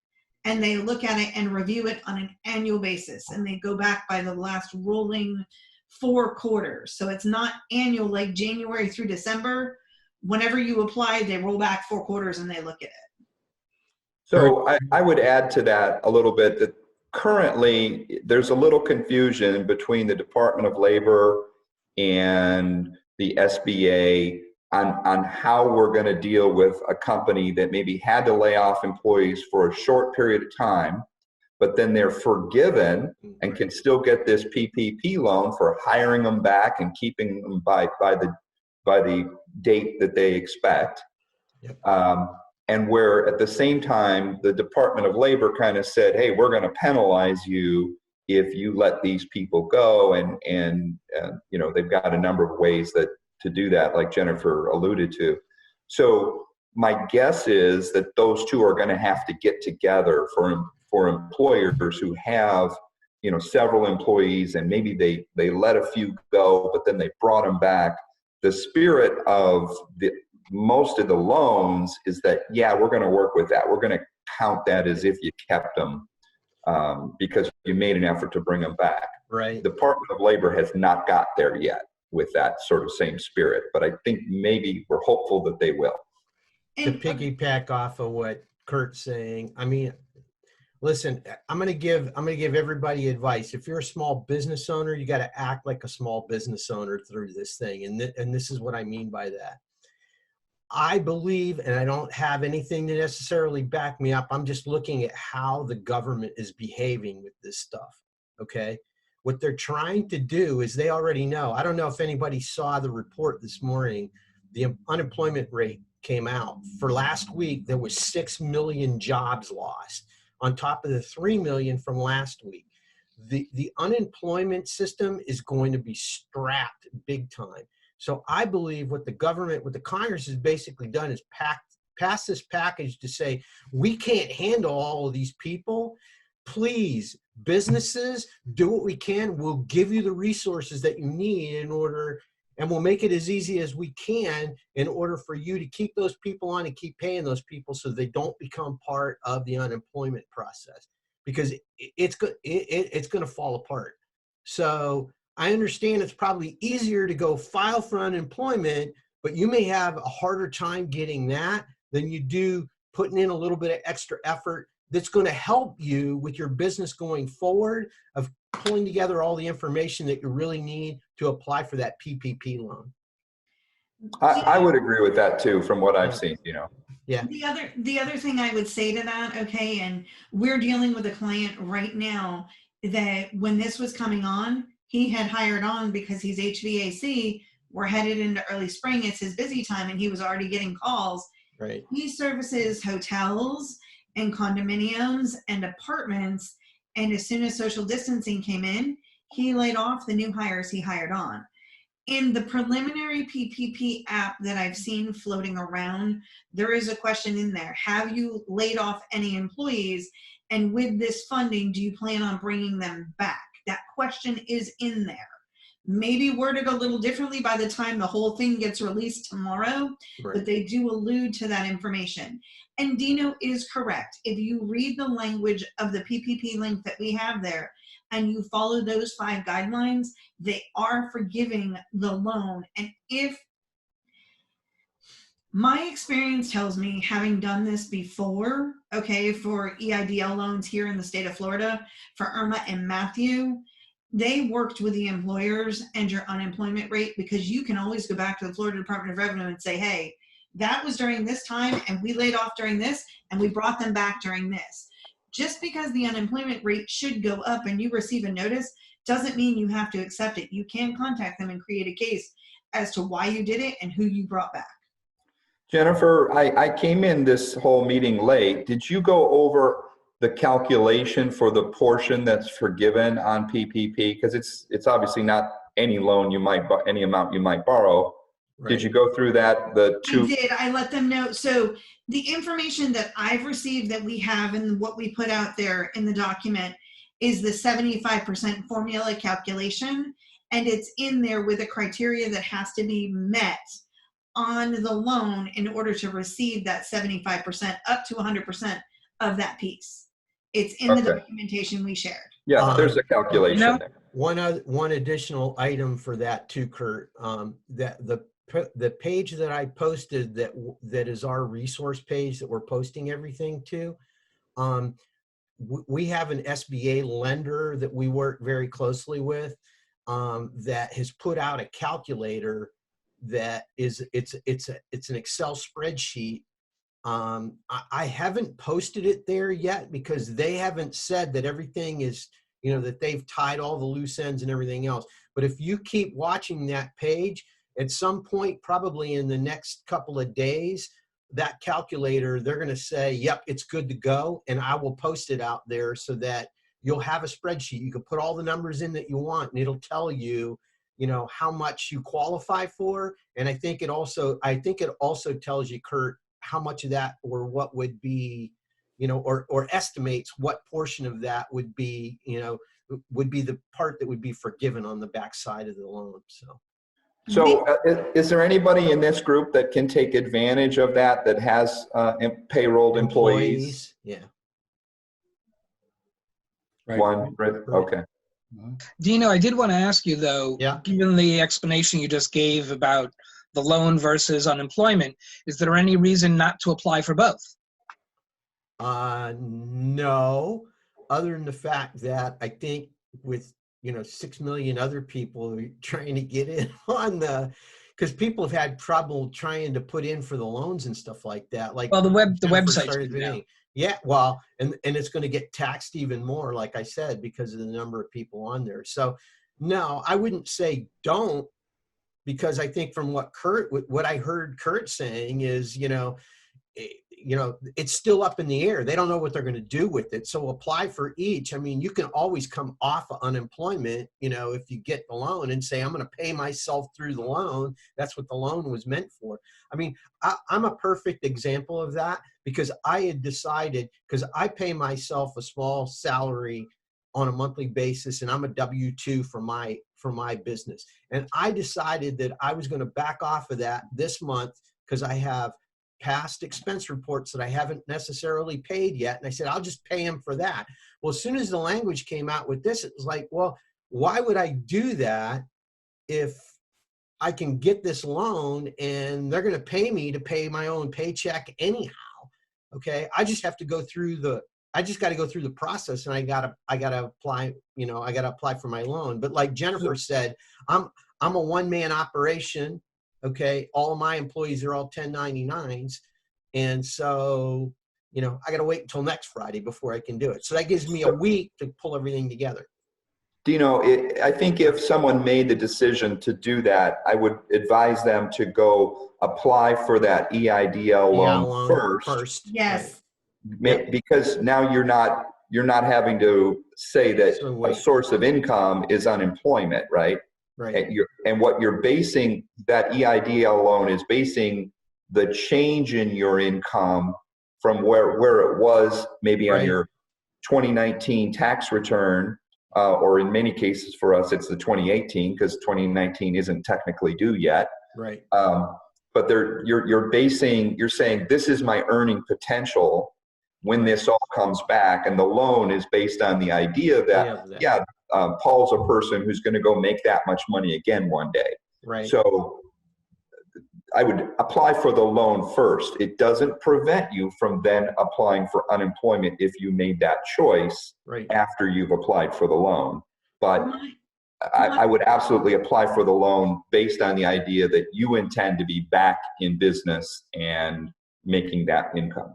And they look at it and review it on an annual basis. And they go back by the last rolling 4 quarters. So it's not annual like January through December. Whenever you apply, they roll back 4 quarters and they look at it. So I would add to that a little bit that currently there's a little confusion between the Department of Labor and the SBA on how we're going to deal with a company that maybe had to lay off employees for a short period of time, but then they're forgiven and can still get this PPP loan for hiring them back and keeping them by the date that they expect. Yep. And where at the same time, the Department of Labor kind of said, hey, we're going to penalize you if you let these people go. And you know, they've got a number of ways to do that, like Jennifer alluded to. So my guess is that those two are going to have to get together for employers who have, you know, several employees, and maybe they let a few go, but then they brought them back. The spirit of most of the loans is that, yeah, we're going to work with that. We're going to count that as if you kept them because you made an effort to bring them back. Right. The Department of Labor has not got there yet with that sort of same spirit, but I think maybe we're hopeful that they will. To piggyback off of what Kurt's saying, I mean, listen, I'm going to give everybody advice. If you're a small business owner, you got to act like a small business owner through this thing. And this is what I mean by that. I believe, and I don't have anything to necessarily back me up, I'm just looking at how the government is behaving with this stuff, okay? What they're trying to do is, they already know. I don't know if anybody saw the report this morning. The unemployment rate came out. For last week, there was 6 million jobs lost on top of the 3 million from last week. The unemployment system is going to be strapped big time. So I believe what the government, what the Congress has basically done is pass this package to say, we can't handle all of these people. Please, businesses, do what we can. We'll give you the resources that you need in order. and we'll make it as easy as we can in order for you to keep those people on and keep paying those people so they don't become part of the unemployment process, because it's going to fall apart. So I understand it's probably easier to go file for unemployment, but you may have a harder time getting that than you do putting in a little bit of extra effort that's going to help you with your business going forward, of pulling together all the information that you really need to apply for that PPP loan. I would agree with that too, from what I've seen, Yeah. The other thing I would say to that, okay, and we're dealing with a client right now that when this was coming on, he had hired on because he's HVAC. We're headed into early spring. It's his busy time, and he was already getting calls. Right. He services hotels and condominiums and apartments. And as soon as social distancing came in, he laid off the new hires he hired on. In the preliminary PPP app that I've seen floating around, there is a question in there. Have you laid off any employees? And with this funding, do you plan on bringing them back? That question is in there. Maybe worded a little differently by the time the whole thing gets released tomorrow, Right. but they do allude to that information. And Dino is correct. If you read the language of the PPP link that we have there, and you follow those 5 guidelines, they are forgiving the loan. And if my experience tells me, having done this before, okay, for EIDL loans here in the state of Florida, for Irma and Matthew, they worked with the employers and your unemployment rate, because you can always go back to the Florida Department of Revenue and say, hey, that was during this time, and we laid off during this, and we brought them back during this. Just because the unemployment rate should go up and you receive a notice doesn't mean you have to accept it. You can contact them and create a case as to why you did it and who you brought back. Jennifer, I came in this whole meeting late. Did you go over the calculation for the portion that's forgiven on PPP? Because it's obviously not any loan you might, any amount you might borrow. Right. Did you go through that? I did. I let them know. So the information that I've received that we have and what we put out there in the document is the 75% formula calculation. And it's in there with a criteria that has to be met on the loan in order to receive that 75% up to 100% of that piece. It's in the documentation we shared. Yeah, there's a calculation there. One additional item for that too, Kurt, that the page that I posted that is our resource page that we're posting everything to, we have an SBA lender that we work very closely with that has put out a calculator that is it's an Excel spreadsheet. I haven't posted it there yet because they haven't said that everything is, that they've tied all the loose ends and everything else. But if you keep watching that page, at some point, probably in the next couple of days, that calculator, they're going to say, yep, it's good to go. And I will post it out there so that you'll have a spreadsheet. You can put all the numbers in that you want, and it'll tell you, how much you qualify for. And I think it also tells you, Kurt, how much of that or what would be, or estimates what portion of that would be, would be the part that would be forgiven on the backside of the loan. So is there anybody in this group that can take advantage of that has payrolled employees? Yeah. Right. One, right. Okay. Dino, I did want to ask you though, yeah, given the explanation you just gave about the loan versus unemployment, is there any reason not to apply for both? No, other than the fact that I think with 6 million other people trying to get in on because people have had trouble trying to put in for the loans and stuff like that. Like, well, the website. Yeah, well, and it's going to get taxed even more, like I said, because of the number of people on there. So, no, I wouldn't say don't, because I think from what I heard Kurt saying is, it's still up in the air. They don't know what they're going to do with it. So apply for each. I mean, you can always come off of unemployment, if you get the loan and say, I'm going to pay myself through the loan. That's what the loan was meant for. I mean, I'm a perfect example of that because I had decided, because I pay myself a small salary on a monthly basis, and I'm a W-2 for my business. And I decided that I was going to back off of that this month because I have past expense reports that I haven't necessarily paid yet. And I said, I'll just pay them for that. Well, as soon as the language came out with this, it was like, well, why would I do that if I can get this loan and they're going to pay me to pay my own paycheck anyhow? Okay. I just have to go through the process, and I gotta apply, I gotta apply for my loan. But like Jennifer said, I'm a one-man operation. Okay. All of my employees are all 1099s. And so, I gotta wait until next Friday before I can do it. So that gives me a week to pull everything together. Dino, I think if someone made the decision to do that, I would advise them to go apply for that EIDL loan first. Yes. Because now you're not having to say that a source of income is unemployment, right? Right. And what you're basing that EIDL loan is basing the change in your income from where it was maybe on your 2019 tax return, or in many cases for us, it's the 2018 because 2019 isn't technically due yet. Right. But you're saying this is my earning potential when this all comes back, and the loan is based on the idea that Paul's a person who's going to go make that much money again one day. Right. So I would apply for the loan first. It doesn't prevent you from then applying for unemployment if you made that choice after you've applied for the loan. But I would absolutely apply for the loan based on the idea that you intend to be back in business and making that income.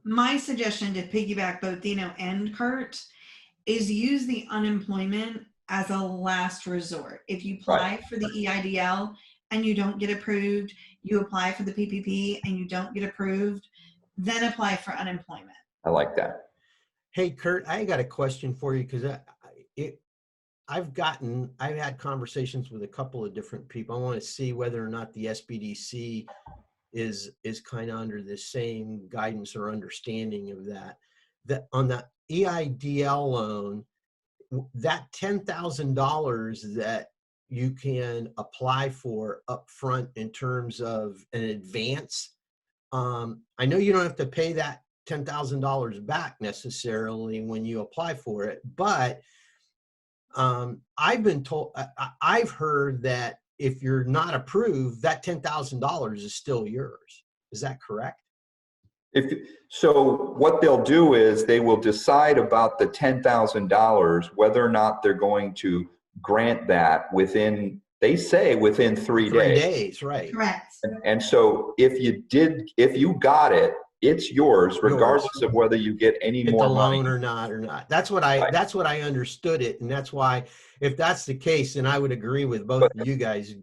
My suggestion to piggyback both Dino and Kurt is use the unemployment as a last resort. If you apply for the EIDL and you don't get approved, you apply for the PPP and you don't get approved, then apply for unemployment. I like that. Hey, Kurt, I got a question for you because I've had conversations with a couple of different people. I want to see whether or not the SBDC is kind of under the same guidance or understanding of that on the EIDL loan, that $10,000 that you can apply for upfront in terms of an advance. I know you don't have to pay that $10,000 back necessarily when you apply for it, but I've heard that if you're not approved, that $10,000 is still yours. Is that correct? So what they'll do is they will decide about the $10,000, whether or not they're going to grant that within 3 days. 3 days, right. Correct. And so if you got it, it's yours, regardless of whether you get any more money or not. That's what I understood it, and that's why, if that's the case, then I would agree with both of you guys.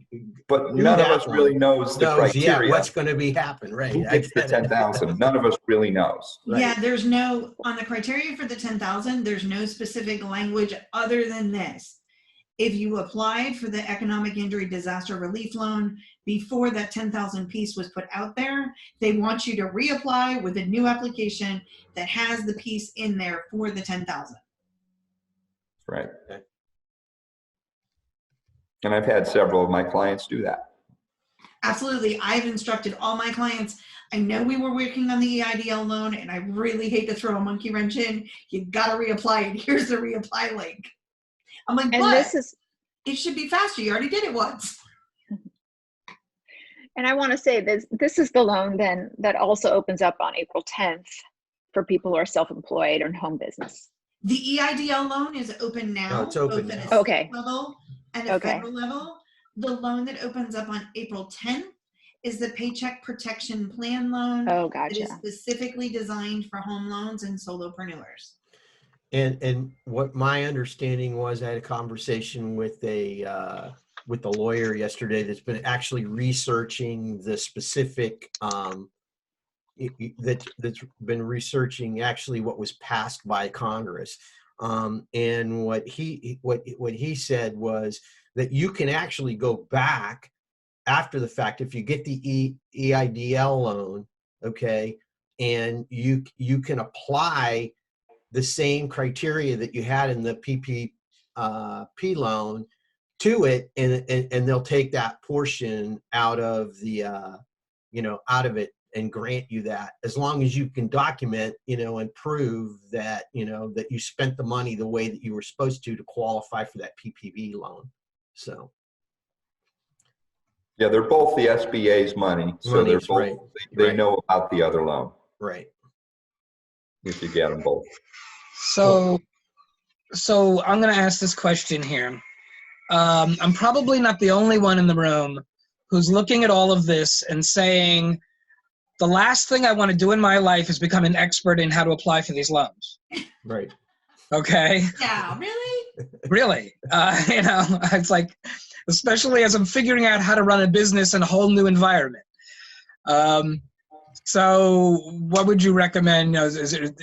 But none of us really knows the criteria. Yeah, what's going to be happen, right? Who gets the 10,000? None of us really knows. Right. Yeah, there's no on the criteria for the 10,000. There's no specific language other than this. If you applied for the economic injury disaster relief loan before that 10,000 piece was put out there, they want you to reapply with a new application that has the piece in there for the 10,000. Right. And I've had several of my clients do that. Absolutely. I've instructed all my clients. I know we were working on the EIDL loan, and I really hate to throw a monkey wrench in. You got to reapply, and here's the reapply link. I'm like, but it should be faster. You already did it once. And I want to say this is the loan then that also opens up on April 10th for people who are self-employed or in home business. The EIDL loan is open now. No, it's open both now. at a Okay. state level and a federal level. The loan that opens up on April 10th is the Paycheck Protection Plan loan. Oh, gotcha. It is specifically designed for home loans and solopreneurs. And what my understanding was, I had a conversation with a lawyer yesterday that's been actually researching the specific that's been researching actually what was passed by Congress. And what he said was that you can actually go back after the fact if you get the EIDL loan, okay, and you can apply the same criteria that you had in the PPP loan to it, and they'll take that portion out of the, out of it and grant you that, as long as you can document, and prove that, that you spent the money the way that you were supposed to qualify for that PPP loan. So. Yeah, they're both the SBA's money, so they're both, right. they know about the other loan. Right. If you get them both. So I'm going to ask this question here. I'm probably not the only one in the room who's looking at all of this and saying, the last thing I want to do in my life is become an expert in how to apply for these loans. Right. Okay. Yeah, really? Really. It's like, especially as I'm figuring out how to run a business in a whole new environment. So what would you recommend? Is it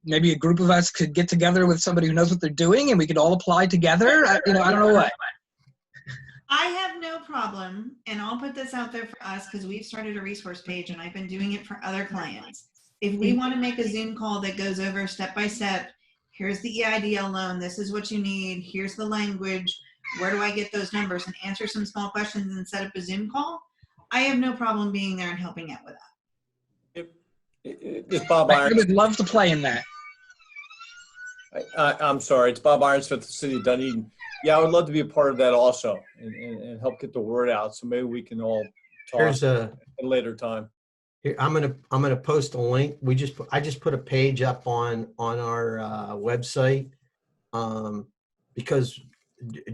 maybe a group of us could get together with somebody who knows what they're doing and we could all apply together? I don't know what. I have no problem, and I'll put this out there for us because we've started a resource page and I've been doing it for other clients. If we want to make a Zoom call that goes over step by step, here's the EIDL loan, this is what you need, here's the language, where do I get those numbers, and answer some small questions and set up a Zoom call, I have no problem being there and helping out with that. It's Bob I Irons. would love to play in that. I'm sorry, it's Bob Irons with the City of Dunedin. Yeah, I would love to be a part of that also and help get the word out. So maybe we can all talk at a later time. Here, I'm gonna post a link. I just put a page up on our website because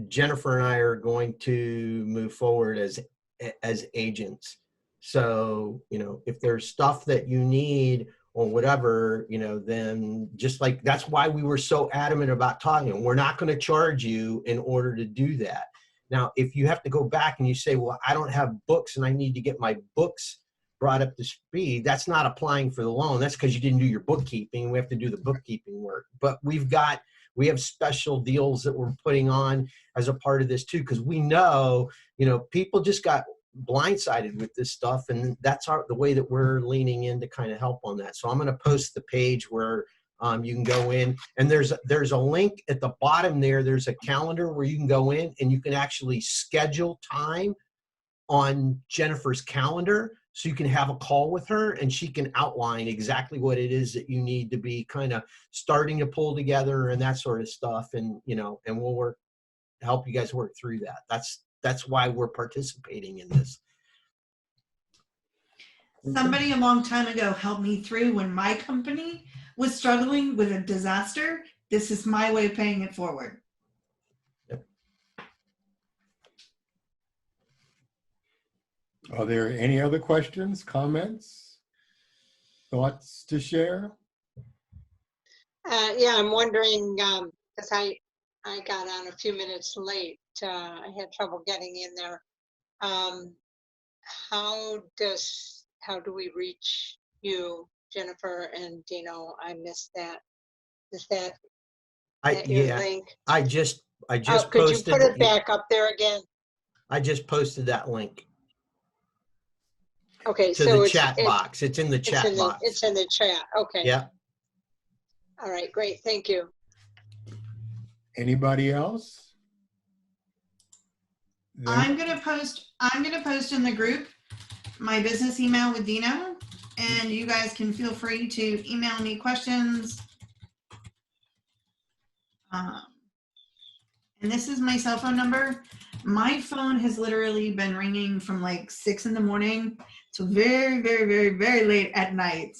Jennifer and I are going to move forward as agents. So if there's stuff that you need or whatever, then just like, that's why we were so adamant about talking. We're not going to charge you in order to do that. Now, if you have to go back and you say, well, I don't have books and I need to get my books brought up to speed, that's not applying for the loan. That's because you didn't do your bookkeeping. We have to do the bookkeeping work. But we have special deals that we're putting on as a part of this too, because we know, people just got blindsided with this stuff, and that's the way that we're leaning in to kind of help on that. So I'm going to post the page where you can go in, and there's a link at the bottom there. There's a calendar where you can go in and you can actually schedule time on Jennifer's calendar, so you can have a call with her and she can outline exactly what it is that you need to be kind of starting to pull together and that sort of stuff, and and we'll help you guys work through that. That's why we're participating in this. Somebody a long time ago helped me through when my company was struggling with a disaster. This is my way of paying it forward. Yep. Are there any other questions, comments, thoughts to share? Yeah, I'm wondering, because I got on a few minutes late. I had trouble getting in there. How do we reach you, Jennifer and Dino? I missed that. Is that your link? I just could posted. You put it back up there again? I just posted that link. Okay, to so the chat box. It's in the chat box. It's in the chat. Okay. Yeah. All right, great. Thank you. Anybody else? I'm gonna post in the group my business email with Dino, and you guys can feel free to email me questions. And this is my cell phone number. My phone has literally been ringing from like 6 in the morning to very, very, very, very late at night.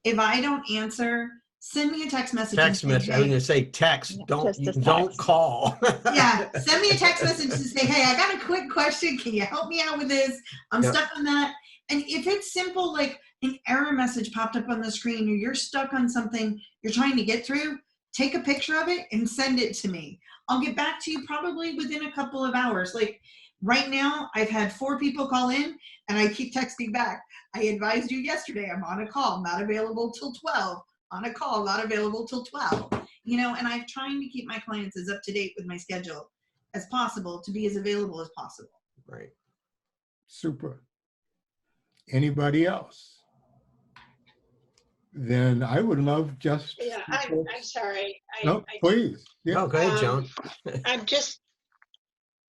If I don't answer, send me a text message. Text message. I was going to say text. Don't call. Yeah, send me a text message and say, hey, I got a quick question. Can you help me out with this? I'm stuck on that. And if it's simple, like an error message popped up on the screen, or you're stuck on something you're trying to get through, take a picture of it and send it to me. I'll get back to you probably within a couple of hours. Like right now, I've had 4 people call in and I keep texting back. I advised you yesterday, I'm on a call, not available till 12. On a call, not available till 12. And I'm trying to keep my clients as up to date with my schedule as possible to be as available as possible. Right. Super. Anybody else? then I would love just. Yeah, I'm sorry. No, please. Yeah. Oh, go ahead, Joan.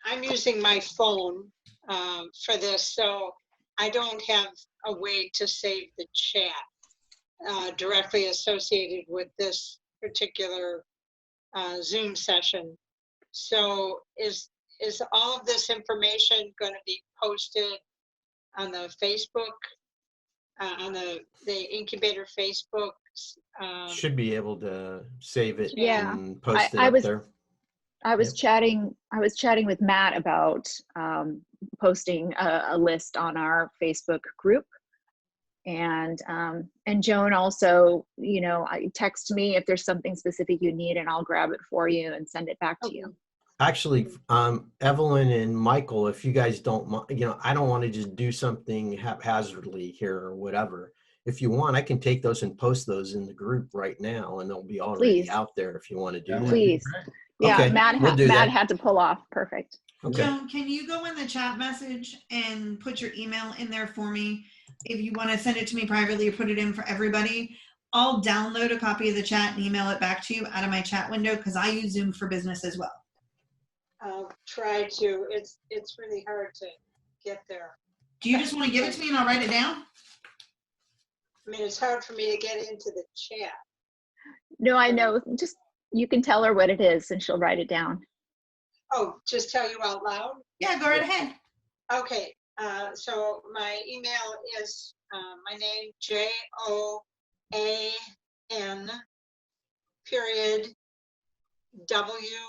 I'm using my phone for this, so I don't have a way to save the chat directly associated with this particular Zoom session. So is all of this information going to be posted on the Facebook, on the incubator Facebook? Should be able to save it Yeah. and post it I up was there. I was chatting with Matt about posting a list on our Facebook group, and Joan also, text me if there's something specific you need, and I'll grab it for you and send it back to you. Actually, Evelyn and Michael, if you guys don't mind, I don't want to just do something haphazardly here or whatever. If you want, I can take those and post those in the group right now, and they'll be already out there if you want to do that. Please. Yeah, okay, Matt had to pull off. Perfect. Okay. Joan, can you go in the chat message and put your email in there for me? If you want to send it to me privately or put it in for everybody, I'll download a copy of the chat and email it back to you out of my chat window, because I use Zoom for Business as well. I'll try to. It's really hard to get there. Do you just want to give it to me and I'll write it down? I mean, it's hard for me to get into the chat. No, I know. Just, you can tell her what it is and she'll write it down. Oh, just tell you out loud? Yeah, go right ahead. Okay. So my email is my name, JOAN period WEISBERG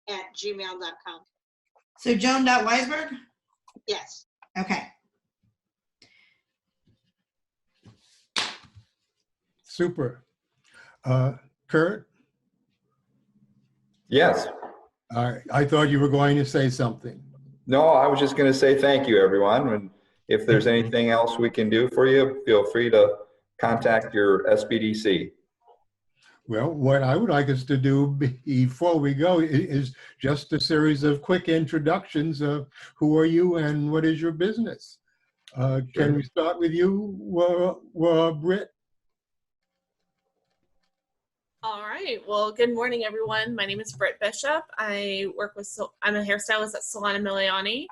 @gmail.com. So Joan.Weisberg? Yes. Okay. Super. Kurt? Yes. I thought you were going to say something. No, I was just going to say thank you, everyone. And if there's anything else we can do for you, feel free to contact your SBDC. Well, what I would like us to do before we go is just a series of quick introductions of who are you and what is your business. Can we start with you, Britt? All right. Well, good morning, everyone. My name is Britt Bishop. I'm a hairstylist at Salon Miliani.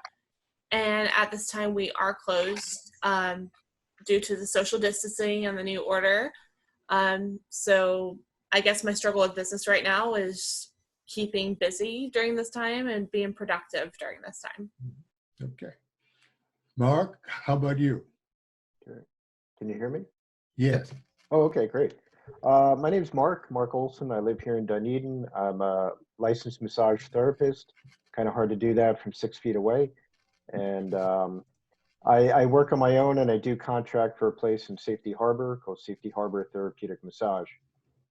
And at this time, we are closed due to the social distancing and the new order. So I guess my struggle with business right now is keeping busy during this time and being productive during this time. Okay. Mark, how about you? Can you hear me? Yes. Oh, okay, great. My name is Mark Olson. I live here in Dunedin. I'm a licensed massage therapist. Kind of hard to do that from 6 feet away. And I work on my own, and I do contract for a place in Safety Harbor called Safety Harbor Therapeutic Massage.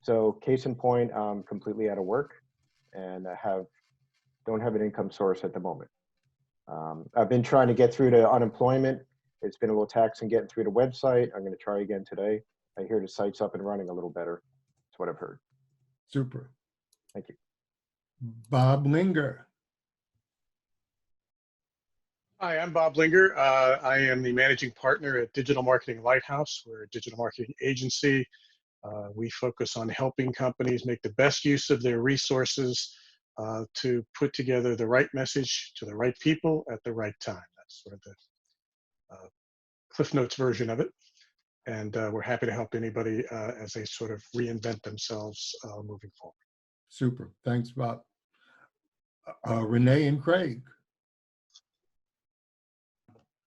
So case in point, I'm completely out of work, and I don't have an income source at the moment. I've been trying to get through to unemployment. It's been a little taxing getting through the website. I'm going to try again today. I hear the site's up and running a little better. That's what I've heard. Super. Thank you. Bob Linger. Hi, I'm Bob Linger. I am the managing partner at Digital Marketing Lighthouse. We're a digital marketing agency. We focus on helping companies make the best use of their resources to put together the right message to the right people at the right time. That's sort of the Cliff Notes version of it. And we're happy to help anybody as they sort of reinvent themselves moving forward. Super. Thanks, Bob. Renee and Craig.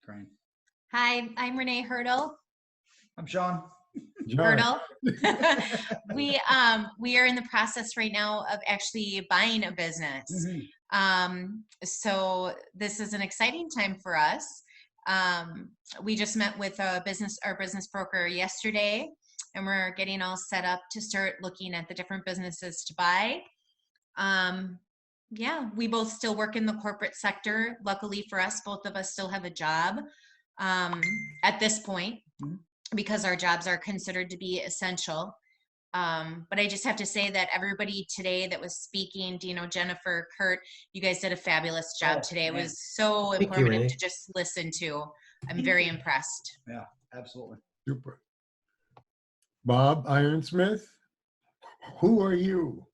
Great. Hi, I'm Renee Hurdle. I'm Sean. Hurdle. We are in the process right now of actually buying a business. Mm-hmm. So this is an exciting time for us. We just met with our business broker yesterday, and we're getting all set up to start looking at the different businesses to buy. Yeah, we both still work in the corporate sector. Luckily for us, both of us still have a job at this point, because our jobs are considered to be essential. But I just have to say that everybody today that was speaking, Dino, Jennifer, Kurt, you guys did a fabulous job today. It was so Thank you, informative Renee. to just listen to. I'm very impressed. Yeah, absolutely. Super. Bob Ironsmith, who are you?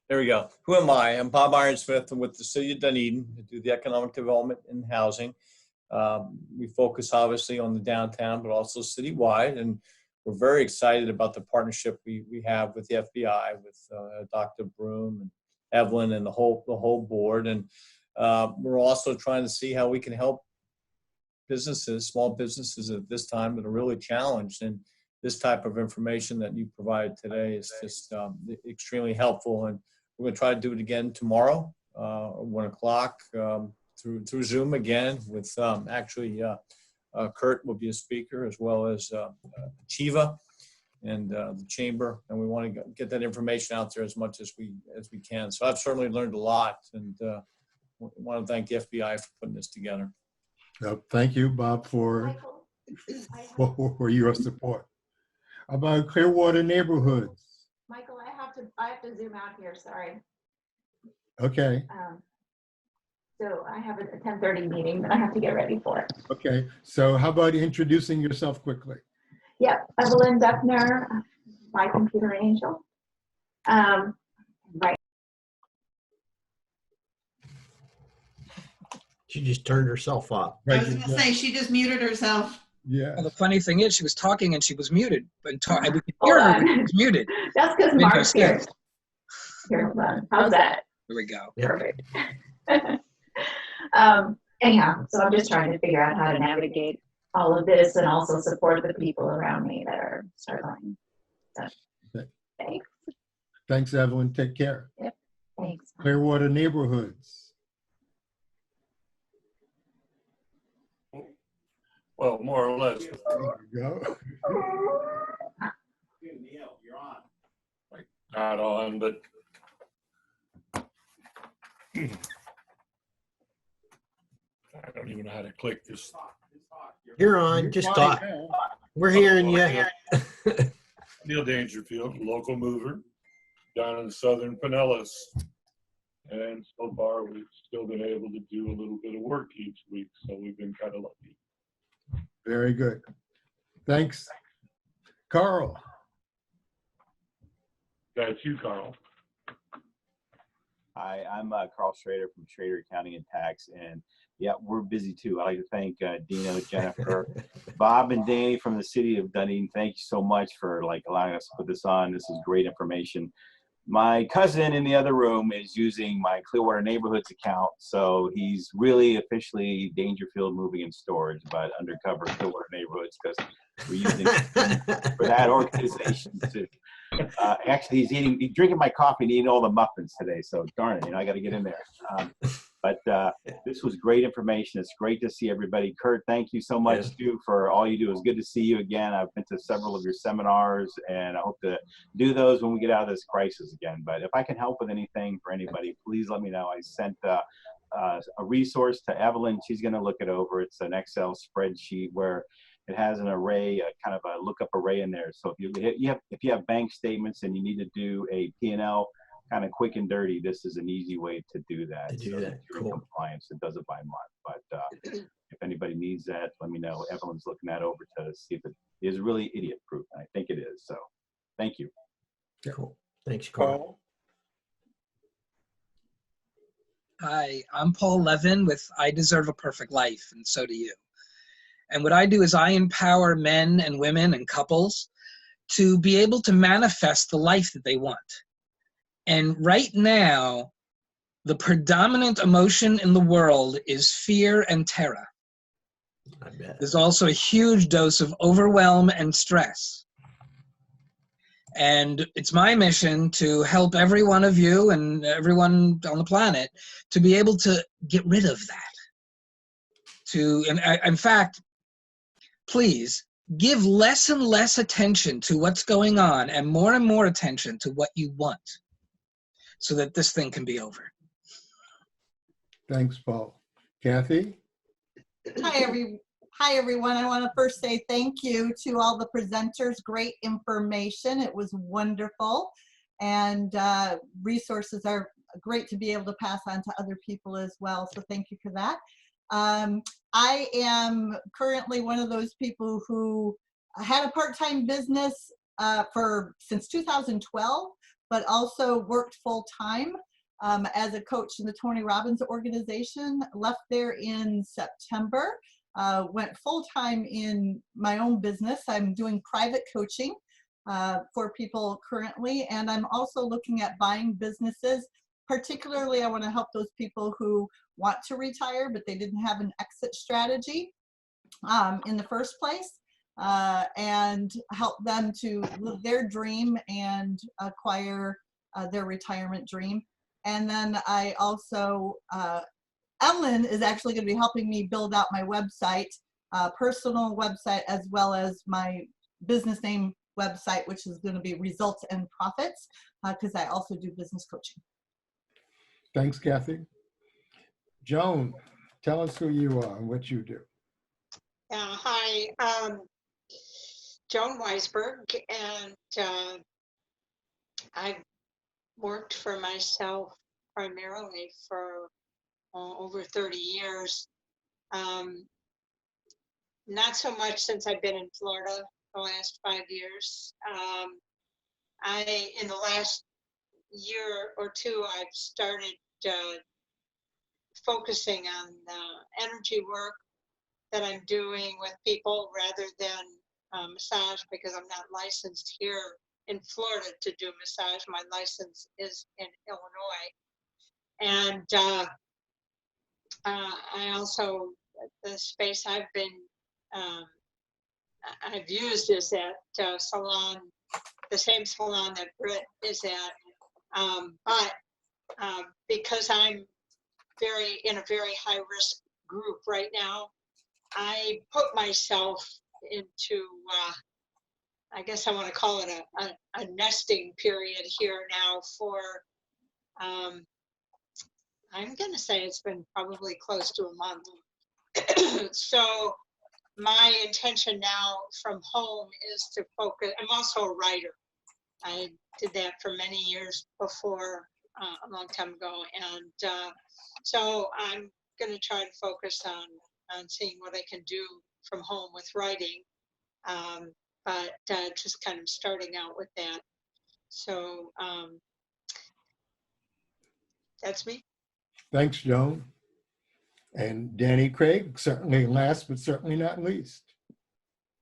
There we go. Who am I? I'm Bob Ironsmith. I'm with the City of Dunedin. I do the economic development and housing. We focus obviously on the downtown, but also citywide. And we're very excited about the partnership we have with the FBI, with Dr. Broom and Evelyn and the whole board. And we're also trying to see how we can help businesses, small businesses at this time that are really challenged. And this type of information that you provide today is just extremely helpful. And we're going to try to do it again tomorrow, 1 o'clock, through Zoom again with Kurt will be a speaker, as well as Chiva and the chamber. And we want to get that information out there as much as we can. So I've certainly learned a lot, and want to thank the FBI for putting this together. Thank you, Bob, for your support. About Clearwater neighborhoods. Michael, I have to zoom out here, sorry. Okay. So I have a 10:30 meeting that I have to get ready for. Okay. So how about introducing yourself quickly? Yeah, Evelyn Duffner, my computer angel. Right. She just turned herself off. I was going to say, she just muted herself. Yeah. Well, the funny thing is, she was talking and she was muted. But we could hear her, but she was muted. That's because Mark's here. Here, hold on. How's that? There we go. Perfect. Anyhow, so I'm just trying to figure out how to navigate all of this and also support the people around me that are struggling. So, thanks. Thanks, Evelyn. Take care. Yep. Thanks. Clearwater neighborhoods. Well, more or less. There you go. Not on, but I don't even know how to click this. You're on. Just talk. We're hearing you. Neil Dangerfield, local mover down in southern Pinellas. And so far, we've still been able to do a little bit of work each week, so we've been kind of lucky. Very good. Thanks. Carl. That's you, Carl. Hi, I'm Carl Schrader from Schrader Accounting and Tax, and yeah, we're busy too. I'd like to thank Dino, Jennifer, Bob, and Danny from the city of Dunedin. Thank you so much for allowing us to put this on. This is great information. My cousin in the other room is using my Clearwater Neighborhoods account, so he's really officially Dangerfield Moving and Storage, but undercover Clearwater Neighborhoods because we're using it for that organization too. Actually, he's drinking my coffee and eating all the muffins today, so darn it, I got to get in there. But this was great information. It's great to see everybody. Kurt, thank you so much too for all you do. It's good to see you again. I've been to several of your seminars, and I hope to do those when we get out of this crisis again. But if I can help with anything for anybody, please let me know. I sent a resource to Evelyn. She's going to look it over. It's an Excel spreadsheet where it has an array, kind of a lookup array in there. So if you have bank statements and you need to do a P&L kind of quick and dirty, this is an easy way to do that. Cool. Compliance, it does it by month. But if anybody needs that, let me know. Evelyn's looking that over to see if it is really idiot proof, and I think it is. So thank you. Cool. Thanks, Carl. Hi, I'm Paul Levin with I Deserve a Perfect Life, and so do you. And what I do is I empower men and women and couples to be able to manifest the life that they want. And right now, the predominant emotion in the world is fear and terror. I bet. There's also a huge dose of overwhelm and stress. And it's my mission to help every one of you and everyone on the planet to be able to get rid of that. In fact, please give less and less attention to what's going on and more attention to what you want so that this thing can be over. Thanks, Paul. Kathy? Hi, everyone. I want to first say thank you to all the presenters. Great information. It was wonderful. And resources are great to be able to pass on to other people as well. So thank you for that. I am currently one of those people who had a part-time business since 2012, but also worked full-time as a coach in the Tony Robbins organization. Left there in September. Went full-time in my own business. I'm doing private coaching for people currently, and I'm also looking at buying businesses. Particularly, I want to help those people who want to retire, but they didn't have an exit strategy in the first place, and help them to live their dream and acquire their retirement dream. And then I also Ellen is actually going to be helping me build out my website, personal website, as well as my business name website, which is going to be Results and Profits, because I also do business coaching. Thanks, Kathy. Joan, tell us who you are and what you do. Hi, Joan Weisberg, and I've worked for myself primarily for over 30 years. Not so much since I've been in Florida the last 5 years. In the last year or two, I've started focusing on energy work that I'm doing with people rather than massage, because I'm not licensed here in Florida to do massage. My license is in Illinois. And I also, the space I've used is that salon, the same salon that Britt is at. But because I'm in a very high risk group right now, I put myself into, I guess I want to call it a nesting period here now for, I'm going to say it's been probably close to a month. So my intention now from home is to focus. I'm also a writer. I did that for many years before, a long time ago. And so I'm going to try to focus on seeing what I can do from home with writing. But just kind of starting out with that. So that's me. Thanks, Joan. And Danny Craig, certainly last but certainly not least.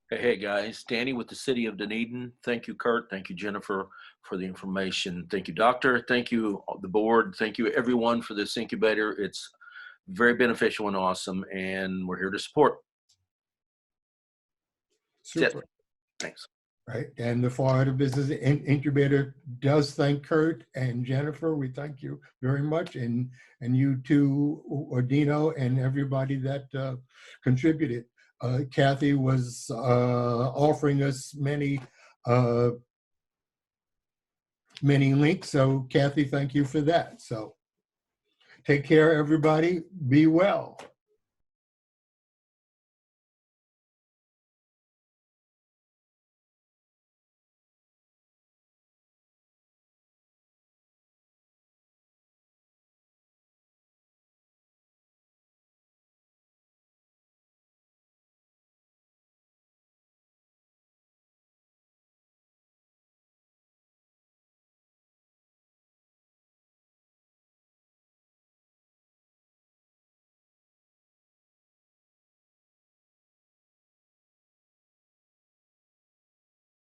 Hey guys, Danny with the City of Dunedin. Thank you, Kurt. Thank you, Jennifer, for the information. Thank you, Doctor. Thank you, the board. Thank you, everyone, for this incubator. It's very beneficial and awesome, and we're here to support. Super. Thanks. Right, and the Florida Business Incubator does thank Kurt and Jennifer. We thank you very much, and you too, Ordino, and everybody that contributed. Kathy was offering us many links, so Kathy, thank you for that. So take care, everybody. Be well.